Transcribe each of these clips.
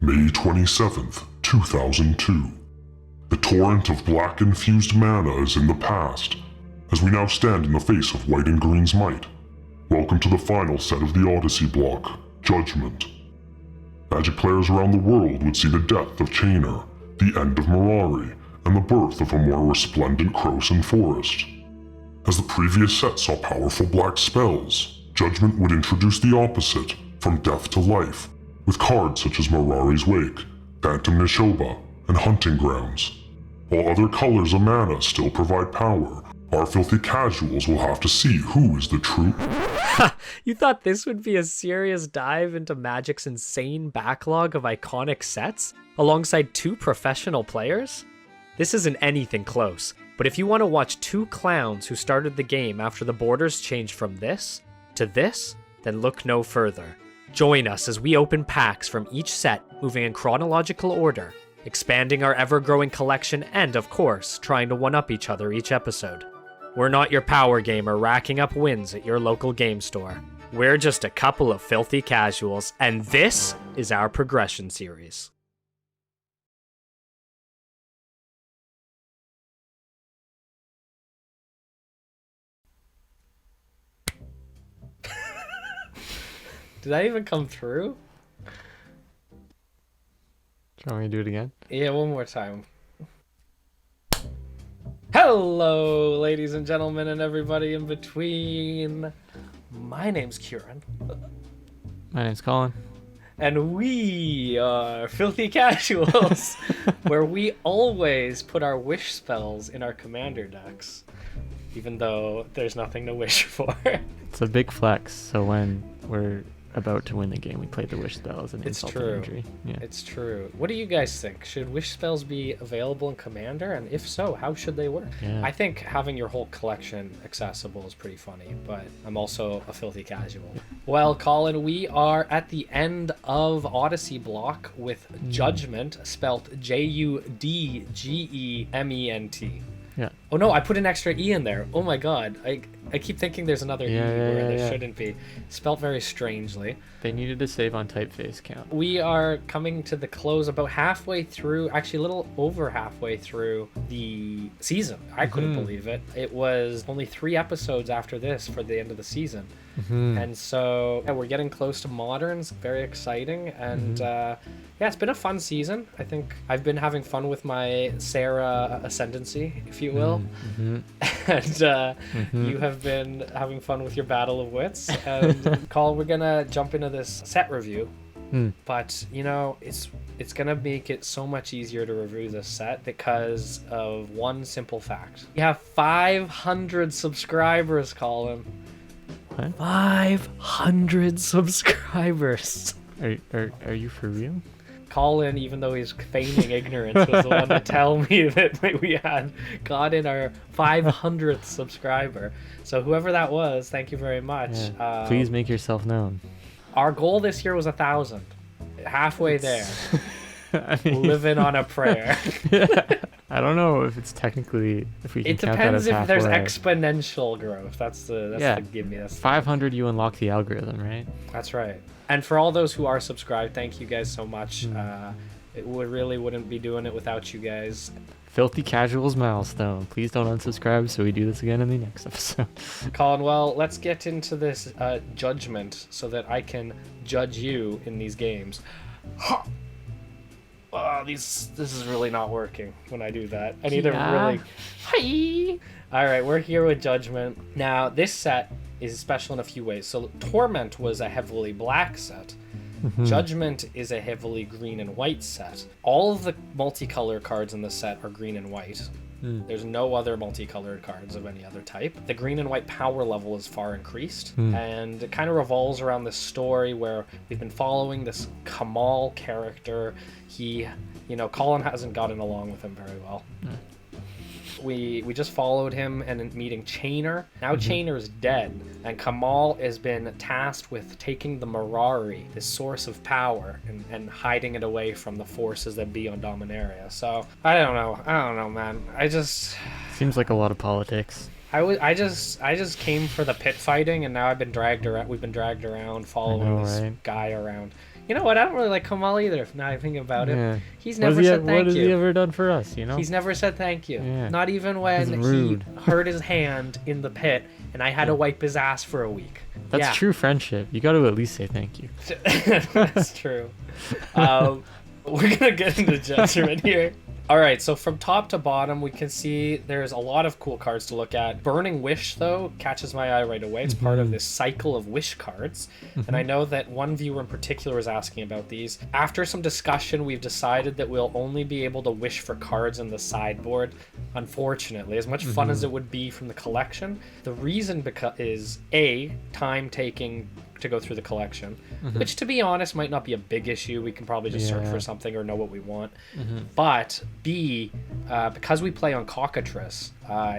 May 27th, 2002. The torrent of black-infused mana is in the past, as we now stand in the face of white and green's might. Welcome to the final set of the Odyssey block, Judgment. Magic players around the world would see the death of Chainer, the end of Mirari, and the birth of a more resplendent Croson forest. As the previous set saw powerful black spells, Judgment would introduce the opposite, from death to life, with cards such as Mirari's Wake, Phantom Nishoba, and Hunting Grounds. While other colors of mana still provide power, our filthy casuals will have to see who is the true... You thought this would be a serious dive into Magic's insane backlog of iconic sets, alongside two professional players? This isn't anything close, but if you want to watch two clowns who started the game after the borders changed from this to this, then look no further. Join us as we open packs from each set, moving in chronological order, expanding our ever-growing collection and, of course, trying to one-up each other each episode. We're not your power gamer racking up wins at your local game store. We're just a couple of filthy casuals, and this is our progression series. Did that even come through? Do you want me to do it again? Yeah, one more time. Hello, ladies and gentlemen, and everybody in between. My name's Kurin. My name's Colin. And we are Filthy Casuals, where we always put our wish spells in our commander decks, even though there's nothing to wish for. It's a big flex, so when we're about to win the game, we play the wish spells and insult to injury. Yeah. It's true. What do you guys think? Should wish spells be available in Commander? And if so, how should they work? Yeah. I think having your whole collection accessible is pretty funny, but I'm also a filthy casual. Well, Colin, we are at the end of Odyssey block with Judgment, spelt Judgement. Yeah. Oh no, I put an extra E in there. Oh my god. I keep thinking there's another E where there shouldn't be. Spelt very strangely. They needed to save on typeface count. We are coming to the close, about halfway through, actually a little over halfway through the season. I couldn't believe it. It was only 3 episodes after this for the end of the season. And so we're getting close to Moderns. Very exciting. And yeah, it's been a fun season. I think I've been having fun with my Sarah ascendancy, if you will. And you have been having fun with your Battle of Wits. And Colin, we're gonna jump into this set review. But you know, it's gonna make it so much easier to review this set because of one simple fact. We have 500 subscribers, Colin. What? 500 subscribers. Are you for real? Colin, even though he's feigning ignorance, was the one to tell me that we had got in our 500th subscriber. So whoever that was, thank you very much. Yeah. Please make yourself known. Our goal this year was 1,000. Halfway there. I mean, Living on a prayer. I don't know if it's technically, if we can It count that as depends if there's halfway. exponential growth. That's the give me. That's 500, you unlock the algorithm, right? That's right. And for all those who are subscribed, thank you guys so much. It wouldn't be doing it without you guys. Filthy Casuals milestone. Please don't unsubscribe so we do this again in the next episode. Colin, well, let's get into this judgment so that I can judge you in these games. This is really not working when I do that. I need to really... Hi! Alright, we're here with Judgment. Now, this set is special in a few ways. So, Torment was a heavily black set. Judgment is a heavily green and white set. All of the multicolor cards in the set are green and white. There's no other multicolored cards of any other type. The green and white power level is far increased, and it kind of revolves around this story where we've been following this Kamal character. Colin hasn't gotten along with him very well. We just followed him and meeting Chainer. Now Chainer is dead, and Kamal has been tasked with taking the Mirari, this source of power, and hiding it away from the forces that be on Dominaria. So I don't know, man. Seems like a lot of politics. I just came for the pit fighting, and now I've been dragged around. We've been dragged around, following this guy around. You know what? I don't really like Kamal either. Now I think about it, Yeah. he's never said thank you. What has he ever done for us? You know, He's never said thank you. Yeah. Not even when He's he rude. hurt his hand in the pit and I had to wipe his ass for a week. That's true friendship. You got to at least say thank you. That's true. We're gonna get into judgment here. All right, so from top to bottom, we can see there's a lot of cool cards to look at. Burning Wish, though, catches my eye right away. It's part of this cycle of wish cards. And I know that one viewer in particular was asking about these. After some discussion, we've decided that we'll only be able to wish for cards in the sideboard, unfortunately. As much fun as it would be from the collection, the reason is, A, time taking to go through the collection, which, to be honest, might not be a big issue. We can probably just search for something or know what we want. But B, because we play on Cockatrice,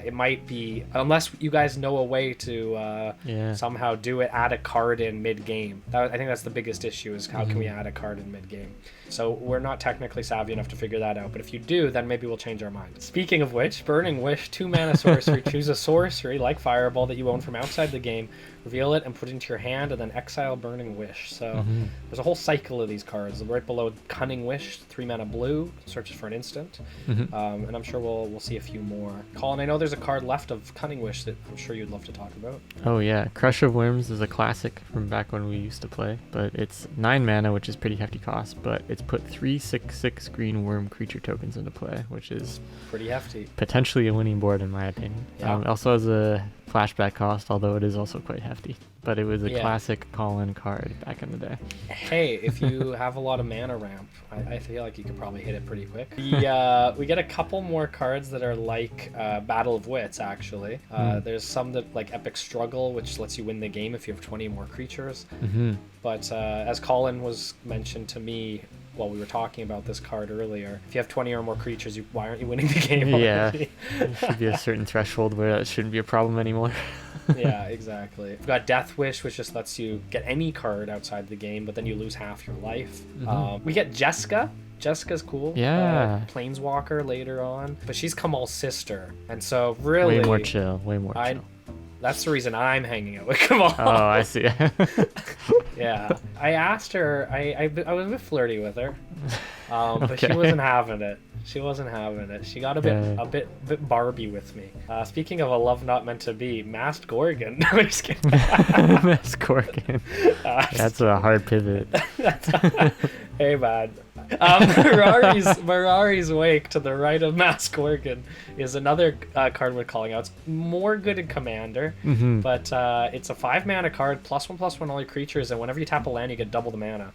it might be, unless you guys know a way to somehow do it, add a card in mid-game. I think that's the biggest issue, is how can we add a card in mid-game. So we're not technically savvy enough to figure that out, but if you do, then maybe we'll change our mind. Speaking of which, Burning Wish, 2-mana sorcery. Choose a sorcery like Fireball that you own from outside the game, reveal it and put it into your hand, and then exile Burning Wish. So there's a whole cycle of these cards. Right below Cunning Wish, 3-mana blue, searches for an instant. And I'm sure we'll see a few more. Colin, I know there's a card left of Cunning Wish that I'm sure you'd love to talk about. Oh yeah, Crush of Worms is a classic from back when we used to play, but it's 9 mana, which is pretty hefty cost, but it's put 3/6/6 green worm creature tokens into play, which is pretty hefty. Potentially a winning board in my opinion. Yeah. Also has a flashback cost, although it is also quite hefty. But it was a classic Colin card back in the day. Hey, if you have a lot of mana ramp, I feel like you could probably hit it pretty quick. We get a couple more cards that are like Battle of Wits, actually. There's some that like Epic Struggle, which lets you win the game if you have 20 more creatures. But as Colin was mentioned to me while we were talking about this card earlier, if you have 20 or more creatures, why aren't you winning the game already? There should be a certain threshold where that shouldn't be a problem anymore. Yeah, exactly. We've got Death Wish, which just lets you get any card outside the game, but then you lose half your life. We get Jessica. Jessica's cool. Yeah. Planeswalker later on. But she's Kamal's sister. And so really... Way more chill. That's the reason I'm hanging out with Kamal. Oh, I see. Yeah. I asked her, I was a bit flirty with her, but she wasn't having it. She got a bit Barbie with me. Speaking of a love not meant to be, Masked Gorgon. No, I'm just kidding. Masked Gorgon. That's a hard pivot. Hey, man. Mirari's Wake to the right of Masked Gorgon is another card we're calling out. It's more good in Commander, but it's a 5-mana card, +1/+1 all your creatures, and whenever you tap a land, you get double the mana.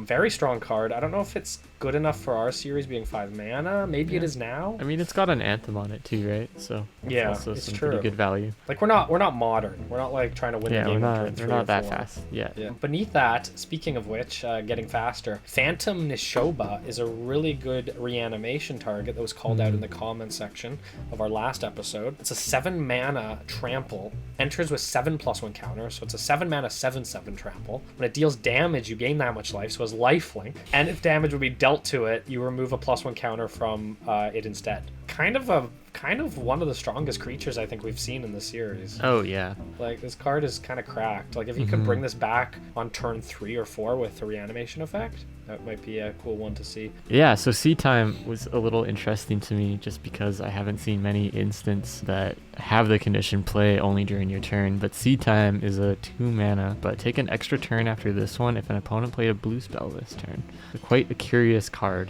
Very strong card. I don't know if it's good enough for our series being 5 mana. Maybe it is now. I mean, it's got an Anthem on it too, right? So yeah, also it's some true. pretty good value. Like we're not modern. We're not like trying to win the game. We're not that fast. Yeah. Beneath that, speaking of which, getting faster, Phantom Nishoba is a really good reanimation target that was called out in the comments section of our last episode. It's a 7-mana trample, enters with 7/+1 counter, so it's a 7-mana 7/7 trample. When it deals damage, you gain that much life, so it's lifelink. And if damage would be dealt to it, you remove a +1 counter from it instead. Kind of one of the strongest creatures I think we've seen in the series. Oh yeah. Like this card is kind of cracked. Like if you can bring this back on turn 3 or 4 with the reanimation effect, that might be a cool one to see. Yeah, so Seed Time was a little interesting to me just because I haven't seen many instances that have the condition play only during your turn. But Seed Time is a 2-mana, but take an extra turn after this one if an opponent played a blue spell this turn. Quite a curious card.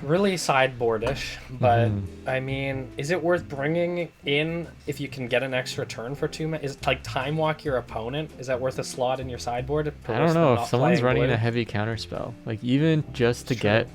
Really sideboardish, but I mean, is it worth bringing in if you can get an extra turn for 2 mana? Is it like Time Walk your opponent? Is that worth a slot in your sideboard? I don't know. If someone's running a heavy counter spell, like even just to get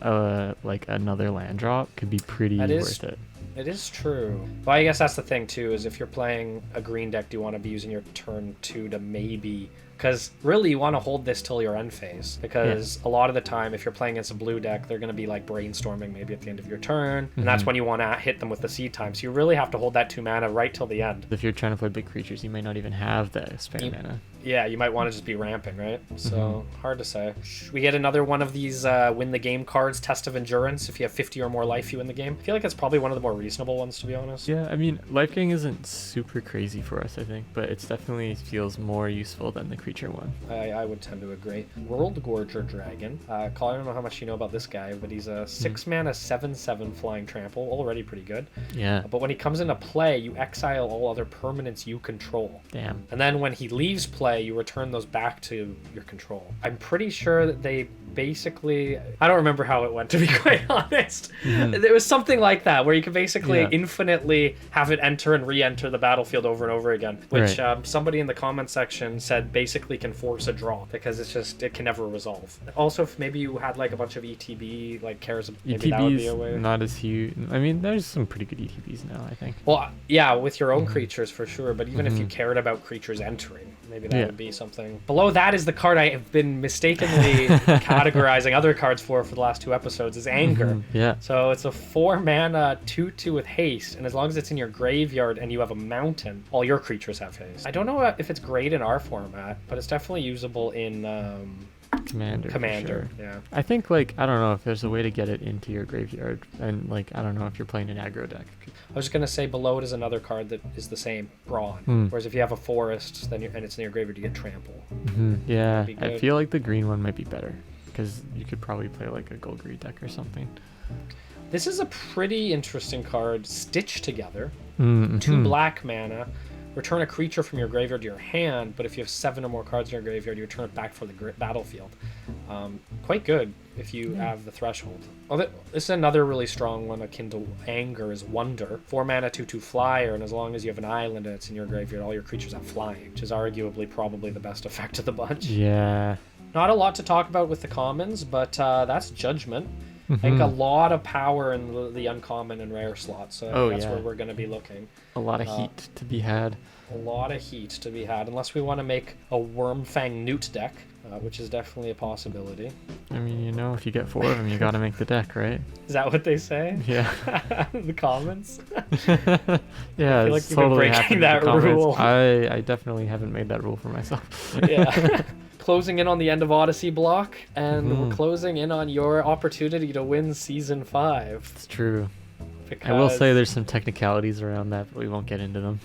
like another land drop could be pretty worth it. It is true. Well, I guess that's the thing too, is if you're playing a green deck, do you want to be using your turn 2 to maybe... Because really you want to hold this till your end phase, because a lot of the time if you're playing against a blue deck, they're going to be like brainstorming maybe at the end of your turn, and that's when you want to hit them with the Seed Time. So you really have to hold that 2 mana right till the end. If you're trying to play big creatures, you may not even have the spare mana. Yeah, you might want to just be ramping, right? So, hard to say. We get another one of these win the game cards, Test of Endurance. If you have 50 or more life, you win the game. I feel like that's probably one of the more reasonable ones, to be honest. Yeah, I mean, life gain isn't super crazy for us, I think, but it definitely feels more useful than the creature one. I would tend to agree. World Gorger Dragon. Colin, I don't know how much you know about this guy, but he's a 6-mana 7/7 flying trample, already pretty good. Yeah. But when he comes into play, you exile all other permanents you control. Damn. And then when he leaves play, you return those back to your control. I'm pretty sure that they basically... I don't remember how it went, to be quite honest. There was something like that, where you could basically infinitely have it enter and re-enter the battlefield over and over again, which somebody in the comment section said basically can force a draw, because it can never resolve. Also, if maybe you had like a bunch of ETB, like cares, maybe that would be a way. Not as huge. I mean, there's some pretty good ETBs now, I think. Well, yeah, with your own creatures for sure, but even if you cared about creatures entering, maybe that would be something. Below that is the card I have been mistakenly categorizing other cards for the last 2 episodes, is Anger. Yeah. So it's a 4-mana 2/2 with haste, and as long as it's in your graveyard and you have a mountain, all your creatures have haste. I don't know if it's great in our format, but it's definitely usable in Commander. Sure. Yeah. I think, like, I don't know if there's a way to get it into your graveyard, and like, I don't know if you're playing an aggro deck. I was gonna say below it is another card that is the same, Brawn. Whereas if you have a forest, then and it's in your graveyard, you get Trample. Yeah, I feel like the green one might be better, because you could probably play like a Golgari deck or something. This is a pretty interesting card. Stitch Together. 2 black mana. Return a creature from your graveyard to your hand, but if you have 7 or more cards in your graveyard, you return it back for the battlefield. Quite good if you have the threshold. Oh, this is another really strong one akin to Anger, is Wonder. 4-mana 2/2 flyer, and as long as you have an island and it's in your graveyard, all your creatures have flying, which is arguably probably the best effect of the bunch. Yeah. Not a lot to talk about with the commons, but that's Judgment. I think a lot of power in the uncommon and rare slots, so that's where we're going to be looking. A lot of heat to be had. A lot of heat to be had, unless we want to make a Wormfang Newt deck, which is definitely a possibility. I mean, you know, if you get 4 of them, you got to make the deck, right? Is that what they say? Yeah. The comments? Yeah, I feel like you've been breaking that rule. I definitely haven't made that rule for myself. Yeah. Closing in on the end of Odyssey block, and we're closing in on your opportunity to win Season 5. It's true. Because... I will say there's some technicalities around that, but we won't get into them.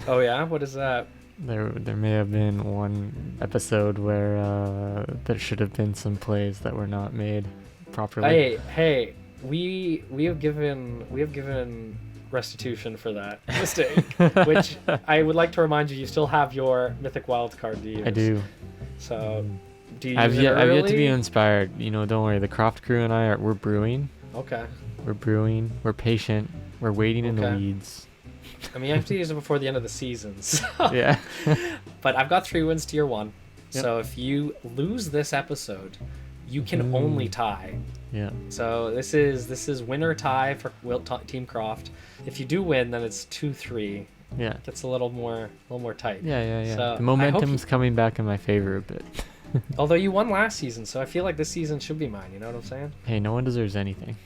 Oh yeah? What is that? There may have been one episode where there should have been some plays that were not made properly. Hey, we have given restitution for that mistake, which I would like to remind you still have your Mythic Wildcard to use. I do. So, do you I've use it yet early? to be inspired. You know, don't worry. The Croft crew and we're brewing. Okay. We're brewing. We're patient. We're waiting in the weeds. I mean, you have to use it before the end of the season. So. Yeah. But I've got 3 wins to your 1. Yep. So if you lose this episode, you can only tie. Yeah. So this is winner tie for Team Croft. If you do win, then it's 2-3. Yeah. It gets a little more tight. Yeah. So the momentum's coming back in my favor a bit. Although you won last season, so I feel like this season should be mine. You know what I'm saying? Hey, no one deserves anything.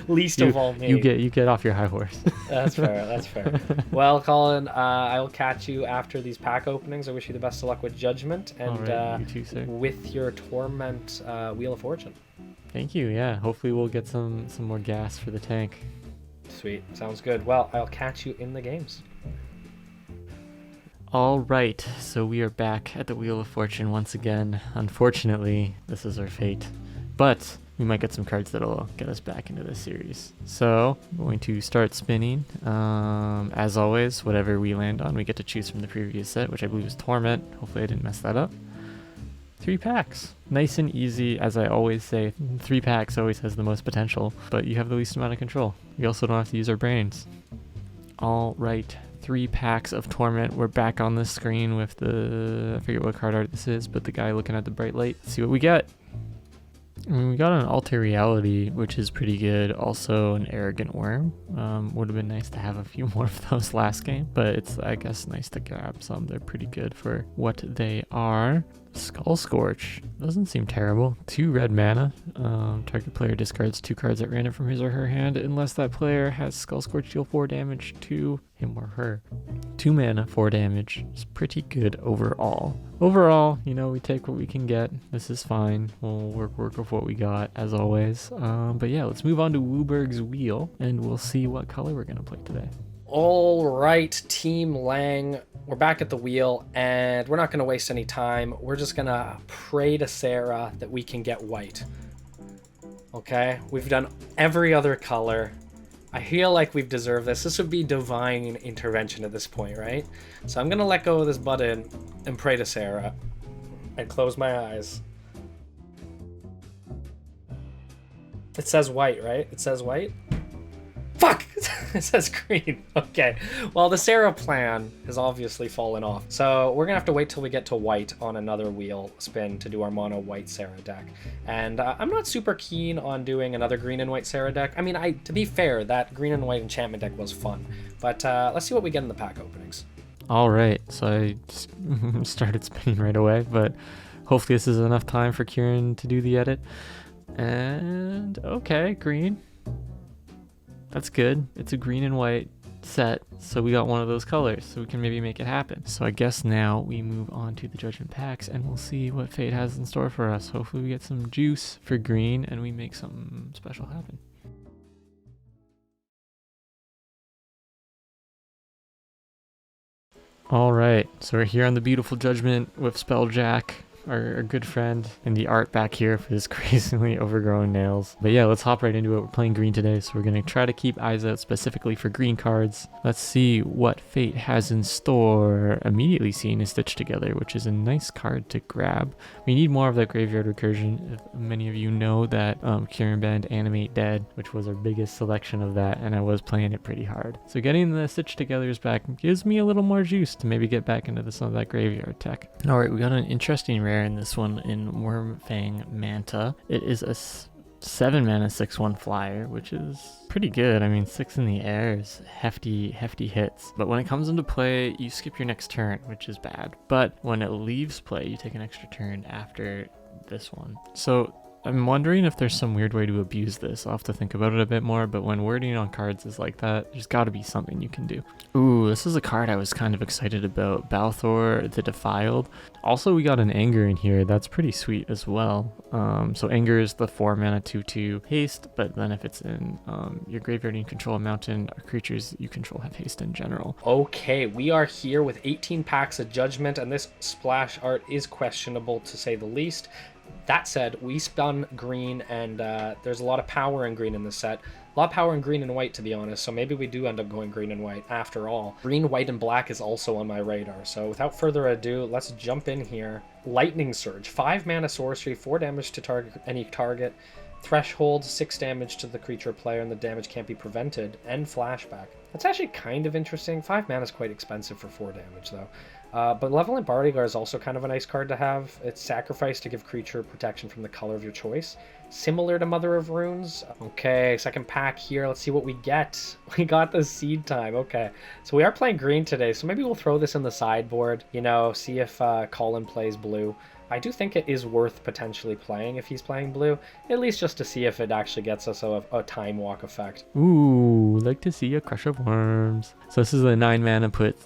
Least of all me. You get off your high horse. That's fair. Well, Colin, I will catch you after these pack openings. I wish you the best of luck with Judgment and right, you too, sir. with your Torment Wheel of Fortune. Thank you. Yeah, hopefully we'll get some more gas for the tank. Sweet, sounds good. Well, I'll catch you in the games. All right, so we are back at the Wheel of Fortune once again. Unfortunately, this is our fate, but we might get some cards that'll get us back into this series. So I'm going to start spinning. As always, whatever we land on, we get to choose from the previous set, which I believe is Torment. Hopefully I didn't mess that up. 3 packs. Nice and easy. As I always say, 3 packs always has the most potential, but you have the least amount of control. We also don't have to use our brains. All right. 3 packs of Torment. We're back on the screen with I forget what card art this is, but the guy looking at the bright light. Let's see what we get. I mean, we got an Alter Reality, which is pretty good. Also, an Arrogant Worm. Would have been nice to have a few more of those last game, but it's, I guess, nice to grab some. They're pretty good for what they are. Skull Scorch doesn't seem terrible. 2 red mana. Target player discards 2 cards at random from his or her hand unless that player has Skull Scorch deal 4 damage to him or her. 2 mana, 4 damage. It's pretty good overall. Overall, you know, we take what we can get. This is fine. We'll work with what we got as always. But yeah, let's move on to Wooburg's Wheel and we'll see what color we're gonna play today. All right, Team Lang, we're back at the wheel, and we're not going to waste any time. We're just going to pray to Sarah that we can get white. Okay, we've done every other color. I feel like we've deserved this. This would be divine intervention at this point, right? So I'm going to let go of this button and pray to Sarah and close my eyes. It says white, right? It says white? Fuck! It says green. Okay. Well, the Sarah plan has obviously fallen off. So we're gonna have to wait till we get to white on another wheel spin to do our mono white Sarah deck. And I'm not super keen on doing another green and white Sarah deck. I mean, to be fair, that green and white enchantment deck was fun. But let's see what we get in the pack openings. All right. So I started spinning right away, but hopefully this is enough time for Kurin to do the edit. And okay, green. That's good. It's a green and white set, so we got one of those colors, so we can maybe make it happen. So I guess now we move on to the Judgment packs, and we'll see what fate has in store for us. Hopefully we get some juice for green, and we make something special happen. All right, so we're here on the beautiful Judgment with Spelljack, our good friend, and the art back here for his crazily overgrown nails. But yeah, let's hop right into it. We're playing green today, so we're going to try to keep eyes out specifically for green cards. Let's see what fate has in store. Immediately seeing is Stitch Together, which is a nice card to grab. We need more of that graveyard recursion. If many of you know that Kurin banned Animate Dead, which was our biggest selection of that, and I was playing it pretty hard. So getting the Stitch Togethers back gives me a little more juice to maybe get back into some of that graveyard tech. All right, we got an interesting rare in this one in Wormfang Manta. It is a 7 mana 6/1 flyer, which is pretty good. I mean, 6 in the air is hefty hits. But when it comes into play, you skip your next turn, which is bad. But when it leaves play, you take an extra turn after this one. So I'm wondering if there's some weird way to abuse this. I'll have to think about it a bit more, but when wording on cards is like that, there's got to be something you can do. Ooh, this is a card I was kind of excited about. Balthor the Defiled. Also, we got an Anger in here. That's pretty sweet as well. So Anger is the 4 mana 2/2 haste, but then if it's in your graveyard and you control a mountain, or creatures you control have haste in general. Okay, we are here with 18 packs of Judgment, and this splash art is questionable to say the least. That said, we spun green, and there's a lot of power in green in this set. A lot of power in green and white, to be honest, so maybe we do end up going green and white after all. Green, white, and black is also on my radar, so without further ado, let's jump in here. Lightning Surge, 5 mana sorcery, 4 damage to any target. Threshold, 6 damage to the creature player, and the damage can't be prevented, and flashback. That's actually kind of interesting. 5 mana is quite expensive for 4 damage, though. But Malevolent Bodyguard is also kind of a nice card to have. It's sacrifice to give creature protection from the color of your choice. Similar to Mother of Runes. Okay, second pack here. Let's see what we get. We got the Seed Time. Okay, so we are playing green today, so maybe we'll throw this in the sideboard. You know, see if Colin plays blue. I do think it is worth potentially playing if he's playing blue, at least just to see if it actually gets us a time walk effect. Ooh, like to see a Crush of Worms. So this is a 9 mana put.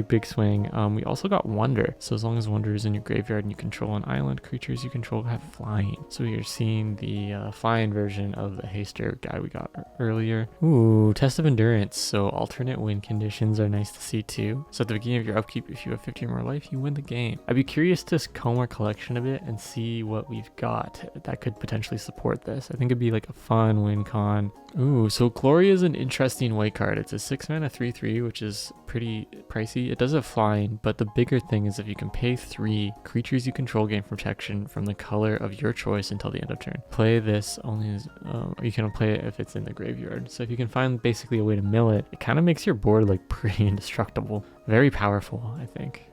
Big swing. We also got Wonder. So as long as Wonder is in your graveyard and you control an island, creatures you control have flying. So you're seeing the flying version of the Haster guy we got earlier. Ooh, Test of Endurance. So alternate win conditions are nice to see too. So at the beginning of your upkeep, if you have 50 or more life, you win the game. I'd be curious to comb our collection a bit and see what we've got that could potentially support this. I think it'd be like a fun win con. Ooh, so Gloria is an interesting white card. It's a 6 mana 3/3, which is pretty pricey. It does have flying, but the bigger thing is if you can pay 3, creatures you control gain protection from the color of your choice until the end of turn. Play this only as, you can play it if it's in the graveyard. So if you can find basically a way to mill it, it kind of makes your board like pretty indestructible. Very powerful, I think.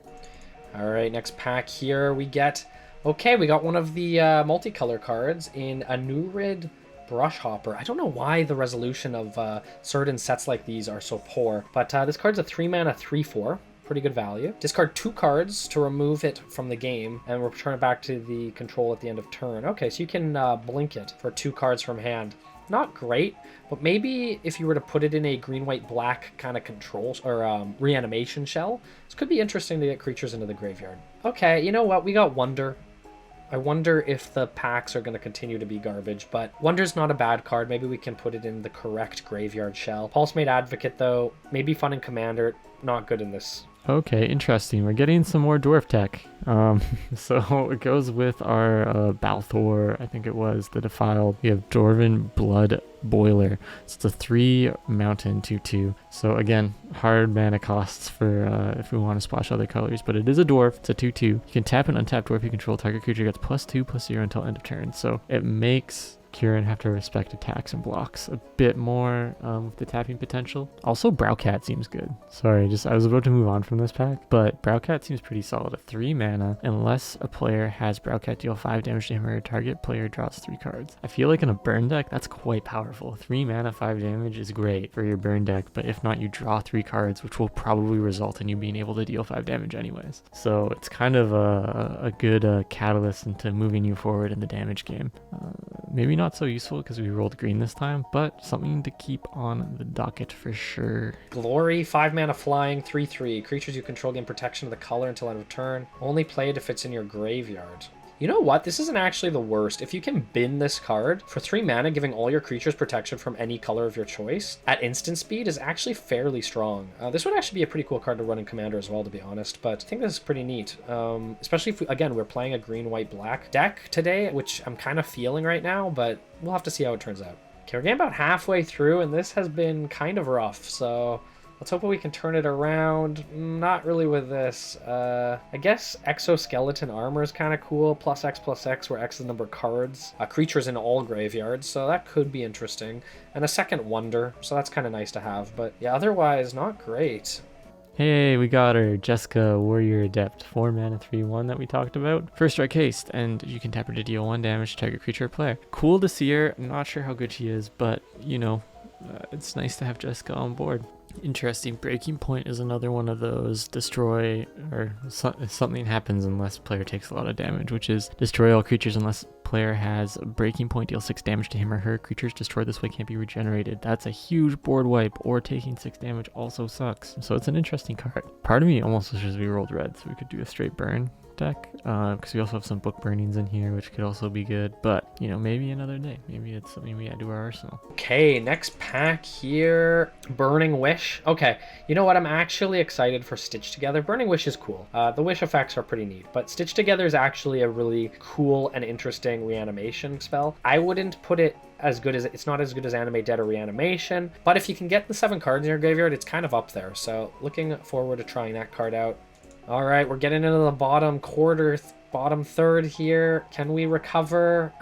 All right, next pack here we get, okay, we got one of the multicolor cards in Anurid Brush Hopper. I don't know why the resolution of certain sets like these are so poor, but this card's a 3 mana 3/4. Pretty good value. Discard 2 cards to remove it from the game and return it back to the control at the end of turn. Okay, so you can blink it for 2 cards from hand. Not great, but maybe if you were to put it in a green-white-black kind of control or reanimation shell, this could be interesting to get creatures into the graveyard. Okay, you know what? We got Wonder. I wonder if the packs are going to continue to be garbage, but Wonder's not a bad card. Maybe we can put it in the correct graveyard shell. Pulsemate Advocate, though, maybe fun in Commander. Not good in this. Okay, interesting. We're getting some more dwarf tech. So it goes with our Balthor, I think it was, the Defiled. We have Dwarven Blood Boiler. So it's a 3 mountain 2/2. So again, hard mana costs for if we want to splash other colors, but it is a dwarf. It's a 2/2. You can tap and untap dwarf you control. Target creature gets +2/+0 until end of turn. So it makes Kurin have to respect attacks and blocks a bit more with the tapping potential. Also, Browcat seems good. Sorry, I was about to move on from this pack, but Browcat seems pretty solid. A 3 mana, unless a player has Browcat deal 5 damage to him or a target player draws 3 cards. I feel like in a burn deck, that's quite powerful. 3 mana, 5 damage is great for your burn deck, but if not, you draw 3 cards, which will probably result in you being able to deal 5 damage anyways. So it's kind of a good catalyst into moving you forward in the damage game. Maybe not so useful because we rolled green this time, but something to keep on the docket for sure. Glory, 5 mana flying, 3/3. Creatures you control gain protection of the color until end of turn. Only play it if it's in your graveyard. You know what? This isn't actually the worst. If you can bin this card for 3 mana, giving all your creatures protection from any color of your choice at instant speed is actually fairly strong. This would actually be a pretty cool card to run in Commander as well, to be honest, but I think this is pretty neat. Especially if, we're playing a green-white-black deck today, which I'm kind of feeling right now, but we'll have to see how it turns out. Okay, we're getting about halfway through, and this has been kind of rough, so let's hope we can turn it around. Not really with this. I guess Exoskeleton Armor is kind of cool. +X/+X, where X is the number of cards. Creatures in all graveyards, so that could be interesting. And a second Wonder, so that's kind of nice to have. But yeah, otherwise, not great. Hey, we got her, Jessica, Warrior Adept, 4 mana 3/1 that we talked about. First strike haste, and you can tap her to deal 1 damage to target creature or player. Cool to see her. I'm not sure how good she is, but, you know, it's nice to have Jessica on board. Interesting. Breaking Point is another one of those destroy, or something happens unless player takes a lot of damage, which is destroy all creatures unless player has Breaking Point, deal 6 damage to him or her. Creatures destroyed this way can't be regenerated. That's a huge board wipe, or taking 6 damage also sucks. So it's an interesting card. Part of me almost wishes we rolled red so we could do a straight burn deck, because we also have some book burnings in here, which could also be good, but you know, maybe another day. Maybe it's something we add to our arsenal. Okay, next pack here, Burning Wish. Okay, you know what, I'm actually excited for Stitch Together. Burning Wish is cool. The wish effects are pretty neat, but Stitch Together is actually a really cool and interesting reanimation spell. I wouldn't put it as good as, it's not as good as Animate Dead or Reanimation, but if you can get the 7 cards in your graveyard, it's kind of up there, so looking forward to trying that card out. All right, we're getting into the bottom quarter, bottom third here. Can we recover?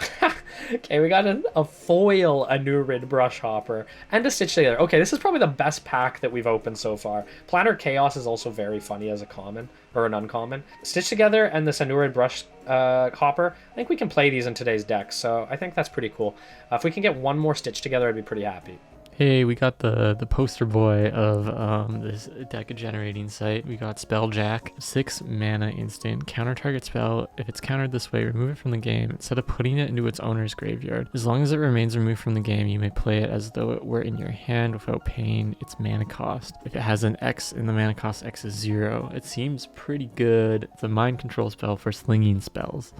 Okay, we got a foil Anurid Brushhopper and a Stitch Together. Okay, this is probably the best pack that we've opened so far. Planner Chaos is also very funny as a common, or an uncommon. Stitch Together and this Anurid Brush Hopper, I think we can play these in today's deck, so I think that's pretty cool. If we can get one more Stitch Together, I'd be pretty happy. Hey, we got the poster boy of this deck generating site. We got Spelljack, 6 mana instant, counter target spell. If it's countered this way, remove it from the game instead of putting it into its owner's graveyard. As long as it remains removed from the game, you may play it as though it were in your hand without paying its mana cost. If it has an X in the mana cost, X is 0. It seems pretty good. It's a mind control spell for slinging spells.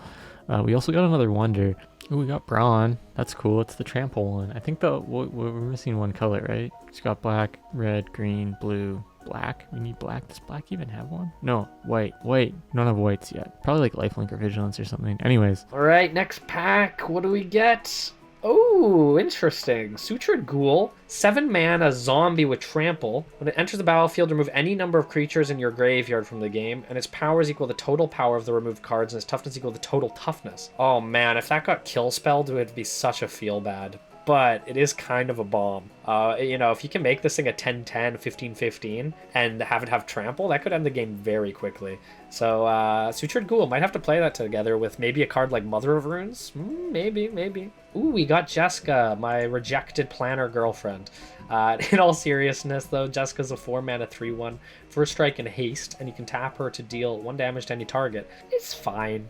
We also got another Wonder. Oh, we got Brawn. That's cool. It's the trample one. I think we're missing one color, right? It's got black, red, green, blue, black. We need black. Does black even have one? No, white. Wait, we don't have whites yet. Probably like lifelink or vigilance or something. Anyways. All right, next pack. What do we get? Oh, interesting. Sutured Ghoul, 7 mana zombie with trample. When it enters the battlefield, remove any number of creatures in your graveyard from the game, and its power is equal to the total power of the removed cards, and its toughness equal to the total toughness. Oh man, if that got kill spelled, it would be such a feel bad. but it is kind of a bomb. If you can make this thing a 10-10, 15-15, and have it have trample, that could end the game very quickly. So Sutured Ghoul might have to play that together with maybe a card like Mother of Runes. Maybe. Ooh, we got Jessica, my rejected planner girlfriend. In all seriousness, though, Jessica's a 4-mana 3/1, first strike and haste, and you can tap her to deal 1 damage to any target. It's fine.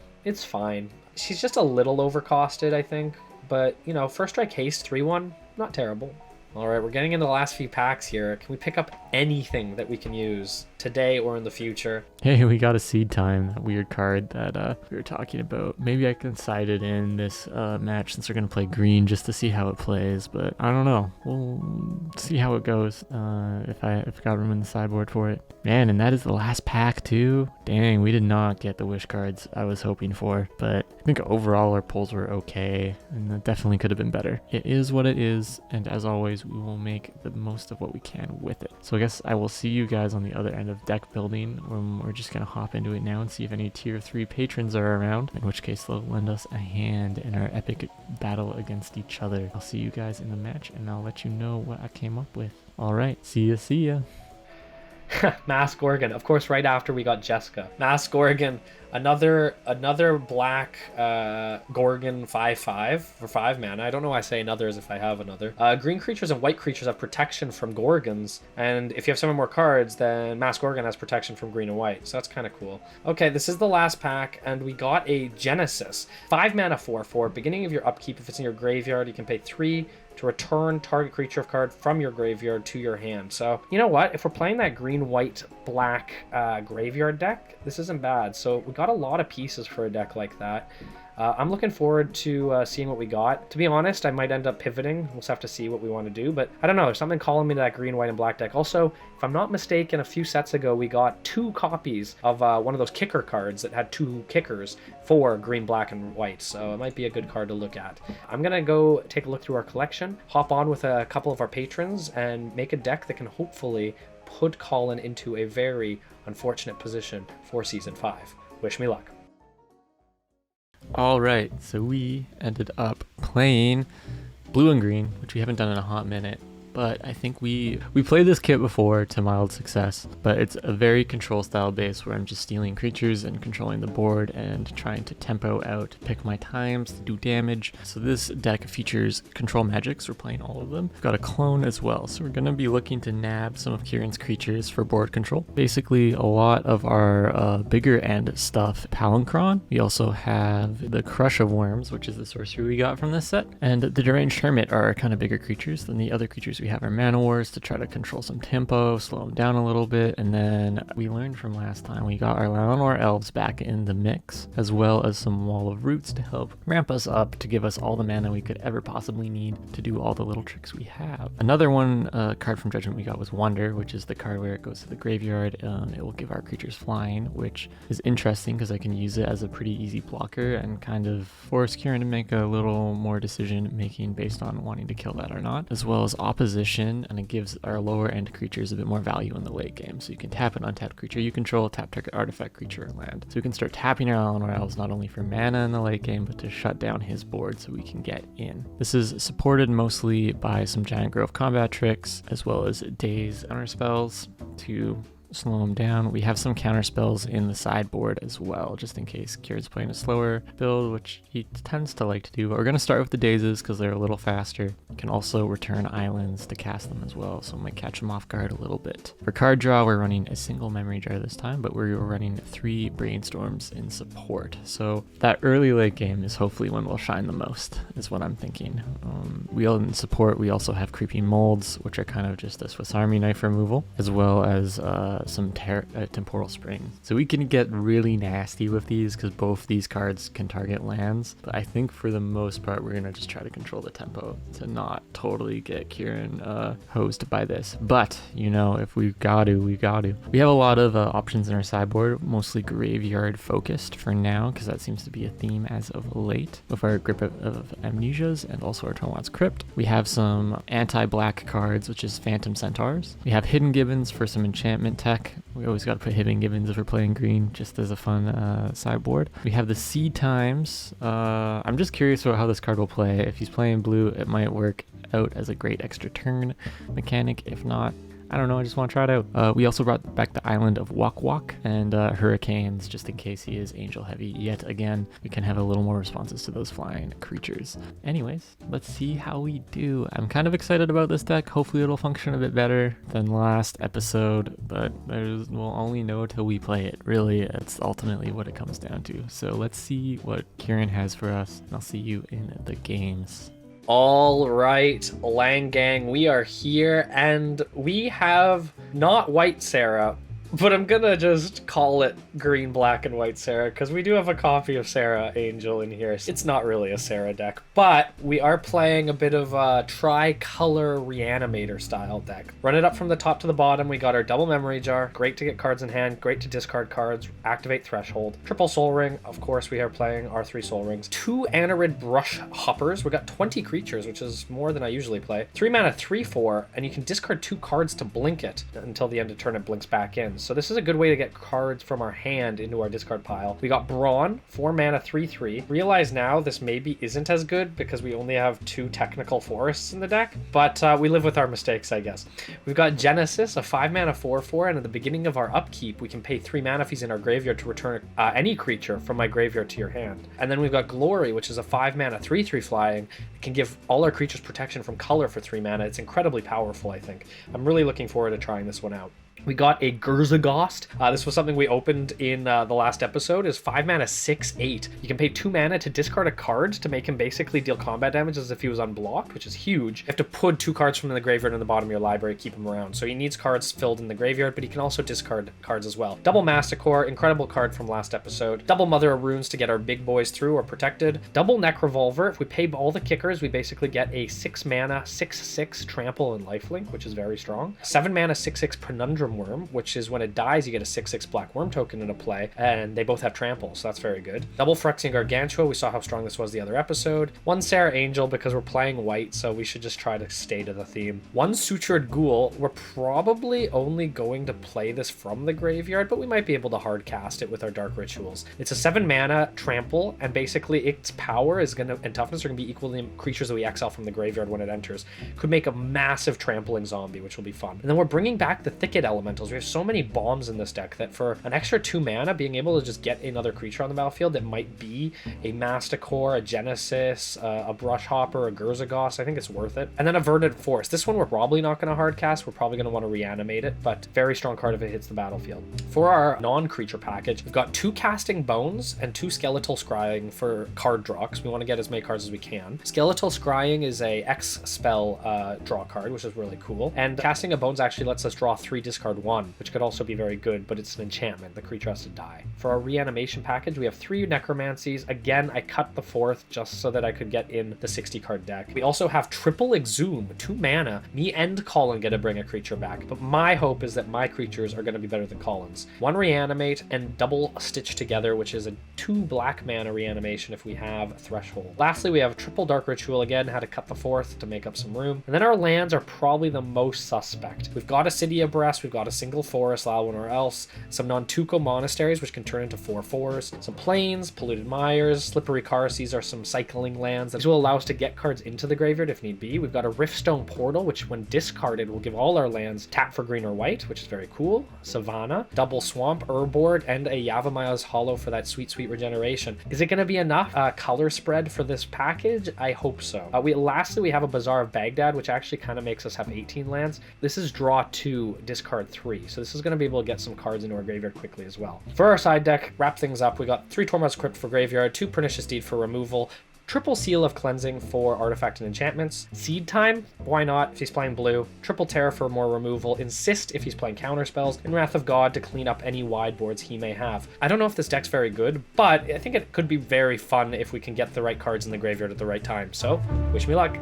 She's just a little overcosted, I think. But, first strike haste 3/1, not terrible. All right, we're getting into the last few packs here. Can we pick up anything that we can use today or in the future? Hey, we got a Seed Time, that weird card that we were talking about. Maybe I can side it in this match since we're going to play green just to see how it plays, but I don't know. We'll see how it goes if I got room in the sideboard for it. Man, and that is the last pack too. Dang, we did not get the wish cards I was hoping for, but I think overall our pulls were okay, and that definitely could have been better. It is what it is, and as always, we will make the most of what we can with it. So I guess I will see you guys on the other end of deck building. We're just going to hop into it now and see if any tier 3 patrons are around, in which case they'll lend us a hand in our epic battle against each other. I'll see you guys in the match, and I'll let you know what I came up with. All right, see ya. Mask Gorgon, of course, right after we got Jessica. Mask Gorgon, another black Gorgon 5/5 for 5 mana. I don't know why I say another as if I have another. Green creatures and white creatures have protection from Gorgons, and if you have 7 more cards, then Mask Gorgon has protection from green and white, so that's kind of cool. Okay, this is the last pack, and we got a Genesis. 5 mana 4/4. Beginning of your upkeep, if it's in your graveyard, you can pay 3 to return target creature of card from your graveyard to your hand. So, you know what? If we're playing that green, white, black graveyard deck, this isn't bad. So we got a lot of pieces for a deck like that. I'm looking forward to seeing what we got. To be honest, I might end up pivoting. We'll just have to see what we want to do. But I don't know. There's something calling me to that green, white, and black deck. Also, if I'm not mistaken, a few sets ago, we got 2 copies of one of those kicker cards that had 2 kickers for green, black, and white. So it might be a good card to look at. I'm going to go take a look through our collection, hop on with a couple of our patrons, and make a deck that can hopefully put Colin into a very unfortunate position for Season 5. Wish me luck. All right, so we ended up playing blue and green, which we haven't done in a hot minute. But I think we played this kit before to mild success, but it's a very control style base where I'm just stealing creatures and controlling the board and trying to tempo out, pick my times to do damage. So this deck features control magics. We're playing all of them. We've got a clone as well, so we're going to be looking to nab some of Kieran's creatures for board control. Basically, a lot of our bigger end stuff. Palancron. We also have the Crush of Worms, which is the sorcery we got from this set, and the Deranged Hermit are kind of bigger creatures than the other creatures we have our Mana Wars to try to control some tempo, slow them down a little bit, and then we learned from last time we got our Lanor Elves back in the mix, as well as some Wall of Roots to help ramp us up to give us all the mana we could ever possibly need to do all the little tricks we have. Another one card from Judgment we got was Wonder, which is the card where it goes to the graveyard. It will give our creatures flying, which is interesting because I can use it as a pretty easy blocker and kind of force Kieran to make a little more decision making based on wanting to kill that or not, as well as Opposition, and it gives our lower end creatures a bit more value in the late game. So you can tap an untapped creature you control, tap target artifact, creature, or land. So we can start tapping our Lanor Elves not only for mana in the late game, but to shut down his board so we can get in. This is supported mostly by some Giant Grove combat tricks, as well as Daze counter spells to slow them down. We have some counter spells in the sideboard as well, just in case Kieran's playing a slower build, which he tends to like to do. But we're going to start with the Dazes because they're a little faster. You can also return islands to cast them as well, so it might catch them off guard a little bit. For card draw, we're running a single Memory Jar this time, but we're running 3 Brainstorms in support. So that early late game is hopefully when we'll shine the most, is what I'm thinking. In support, we also have Creeping Molds, which are kind of just a Swiss Army knife removal, as well as some Temporal Spring. So we can get really nasty with these because both these cards can target lands, but I think for the most part we're going to just try to control the tempo to not totally get Kieran hosed by this. But, if we got to, we got to. We have a lot of options in our sideboard, mostly graveyard focused for now because that seems to be a theme as of late, with our Grip of Amnesias and also our Tormod's Crypt. We have some anti-black cards, which is Phantom Centaurs. We have Hidden Gibbons for some enchantment tech. We always got to put Hibbing Gibbons if we're playing green, just as a fun sideboard. We have the Seed Times. I'm just curious about how this card will play. If he's playing blue, it might work out as a great extra turn mechanic. If not, I don't know, I just want to try it out. We also brought back the Island of Wok Wok and Hurricanes, just in case he is angel heavy yet again. We can have a little more responses to those flying creatures. Anyways, let's see how we do. I'm kind of excited about this deck. Hopefully it'll function a bit better than last episode, but we'll only know till we play it. Really, it's ultimately what it comes down to. So let's see what Kurin has for us, and I'll see you in the games. All right, Lang Gang, we are here, and we have not White Sarah, but I'm gonna just call it green, black, and white Sarah, because we do have a copy of Sarah Angel in here. It's not really a Sarah deck, but we are playing a bit of a tri-color reanimator style deck. Run it up from the top to the bottom. We got our double memory jar, great to get cards in hand, great to discard cards, activate threshold, triple soul ring, of course we are playing our 3 soul rings, 2 Anarid brush hoppers, we got 20 creatures, which is more than I usually play, 3 mana 3/4, and you can discard 2 cards to blink it until the end of turn. It blinks back in. So this is a good way to get cards from our hand into our discard pile. We got Brawn, 4 mana 3/3. Realize now this maybe isn't as good because we only have 2 technical forests in the deck, but we live with our mistakes, I guess. We've got Genesis, a 5 mana 4/4, and at the beginning of our upkeep, we can pay 3 mana fees in our graveyard to return any creature from my graveyard to your hand. And then we've got Glory, which is a 5 mana 3/3 flying. It can give all our creatures protection from color for 3 mana. It's incredibly powerful, I think. I'm really looking forward to trying this one out. We got a Gurzagost. This was something we opened in the last episode. Is 5 mana 6/8. You can pay 2 mana to discard a card to make him basically deal combat damage as if he was unblocked, which is huge. You have to put 2 cards from the graveyard in the bottom of your library, keep him around. So he needs cards filled in the graveyard, but he can also discard cards as well. Double Masticore, incredible card from last episode. Double Mother of Runes to get our big boys through or protected. Double Neck Revolver. If we pay all the kickers, we basically get a 6 mana 6/6 trample and lifelink, which is very strong. 7 mana 6/6 Penundrum Worm, which is when it dies, you get a 6/6 black worm token into play, and they both have trample, so that's very good. Double Phyrexian Gargantua, we saw how strong this was the other episode. 1 Sarah Angel, because we're playing white, so we should just try to stay to the theme. 1 Sutured Ghoul, we're probably only going to play this from the graveyard, but we might be able to hard cast it with our Dark Rituals. It's a 7 mana trample, and basically its power is gonna, and toughness are gonna be equal to the creatures that we exile from the graveyard when it enters. Could make a massive trampling zombie, which will be fun. And then we're bringing back the Thicket Elementals. We have so many bombs in this deck that for an extra 2 mana, being able to just get another creature on the battlefield that might be a Masticore, a Genesis, a Brush Hopper, a Gurzagost, I think it's worth it. And then a Verdant Force. This one we're probably not going to hard cast. We're probably going to want to reanimate it, but very strong card if it hits the battlefield. For our non-creature package, we've got 2 Casting Bones and 2 Skeletal Scrying for card draw, because we want to get as many cards as we can. Skeletal Scrying is a X spell draw card, which is really cool. And Casting of Bones actually lets us draw 3, discard 1, which could also be very good, but it's an enchantment. The creature has to die. For our reanimation package, we have 3 Necromancies. Again, I cut the 4th just so that I could get in the 60 card deck. We also have Triple Exhume, 2 mana. Me and Colin get to bring a creature back, but my hope is that my creatures are going to be better than Colin's. 1 Reanimate and Double Stitch Together, which is a 2 black mana reanimation if we have Threshold. Lastly, we have Triple Dark Ritual. Again, had to cut the 4th to make up some room. And then our lands are probably the most suspect. We've got a City of Breast, we've got a single forest, Lalwyn or else, some non-Tuco monasteries, which can turn into 4/4s, some plains, Polluted Mires, Slippery Carses are some cycling lands that will allow us to get cards into the graveyard if need be. We've got a Riftstone Portal, which when discarded will give all our lands tap for green or white, which is very cool. Savannah, Double Swamp, Urborg, and a Yavimai's Hollow for that sweet, sweet regeneration. Is it going to be enough color spread for this package? I hope so. Lastly, we have a Bazaar of Baghdad, which actually kind of makes us have 18 lands. This is draw 2, discard 3, so this is going to be able to get some cards into our graveyard quickly as well. For our side deck, wrap things up, we got 3 Tormod's Crypt for graveyard, 2 Pernicious Deed for removal, Triple Seal of Cleansing for artifact and enchantments, Seed Time, why not if he's playing blue, Triple Terror for more removal, Insist if he's playing counter spells, and Wrath of God to clean up any wide boards he may have. I don't know if this deck's very good, but I think it could be very fun if we can get the right cards in the graveyard at the right time, so wish me luck.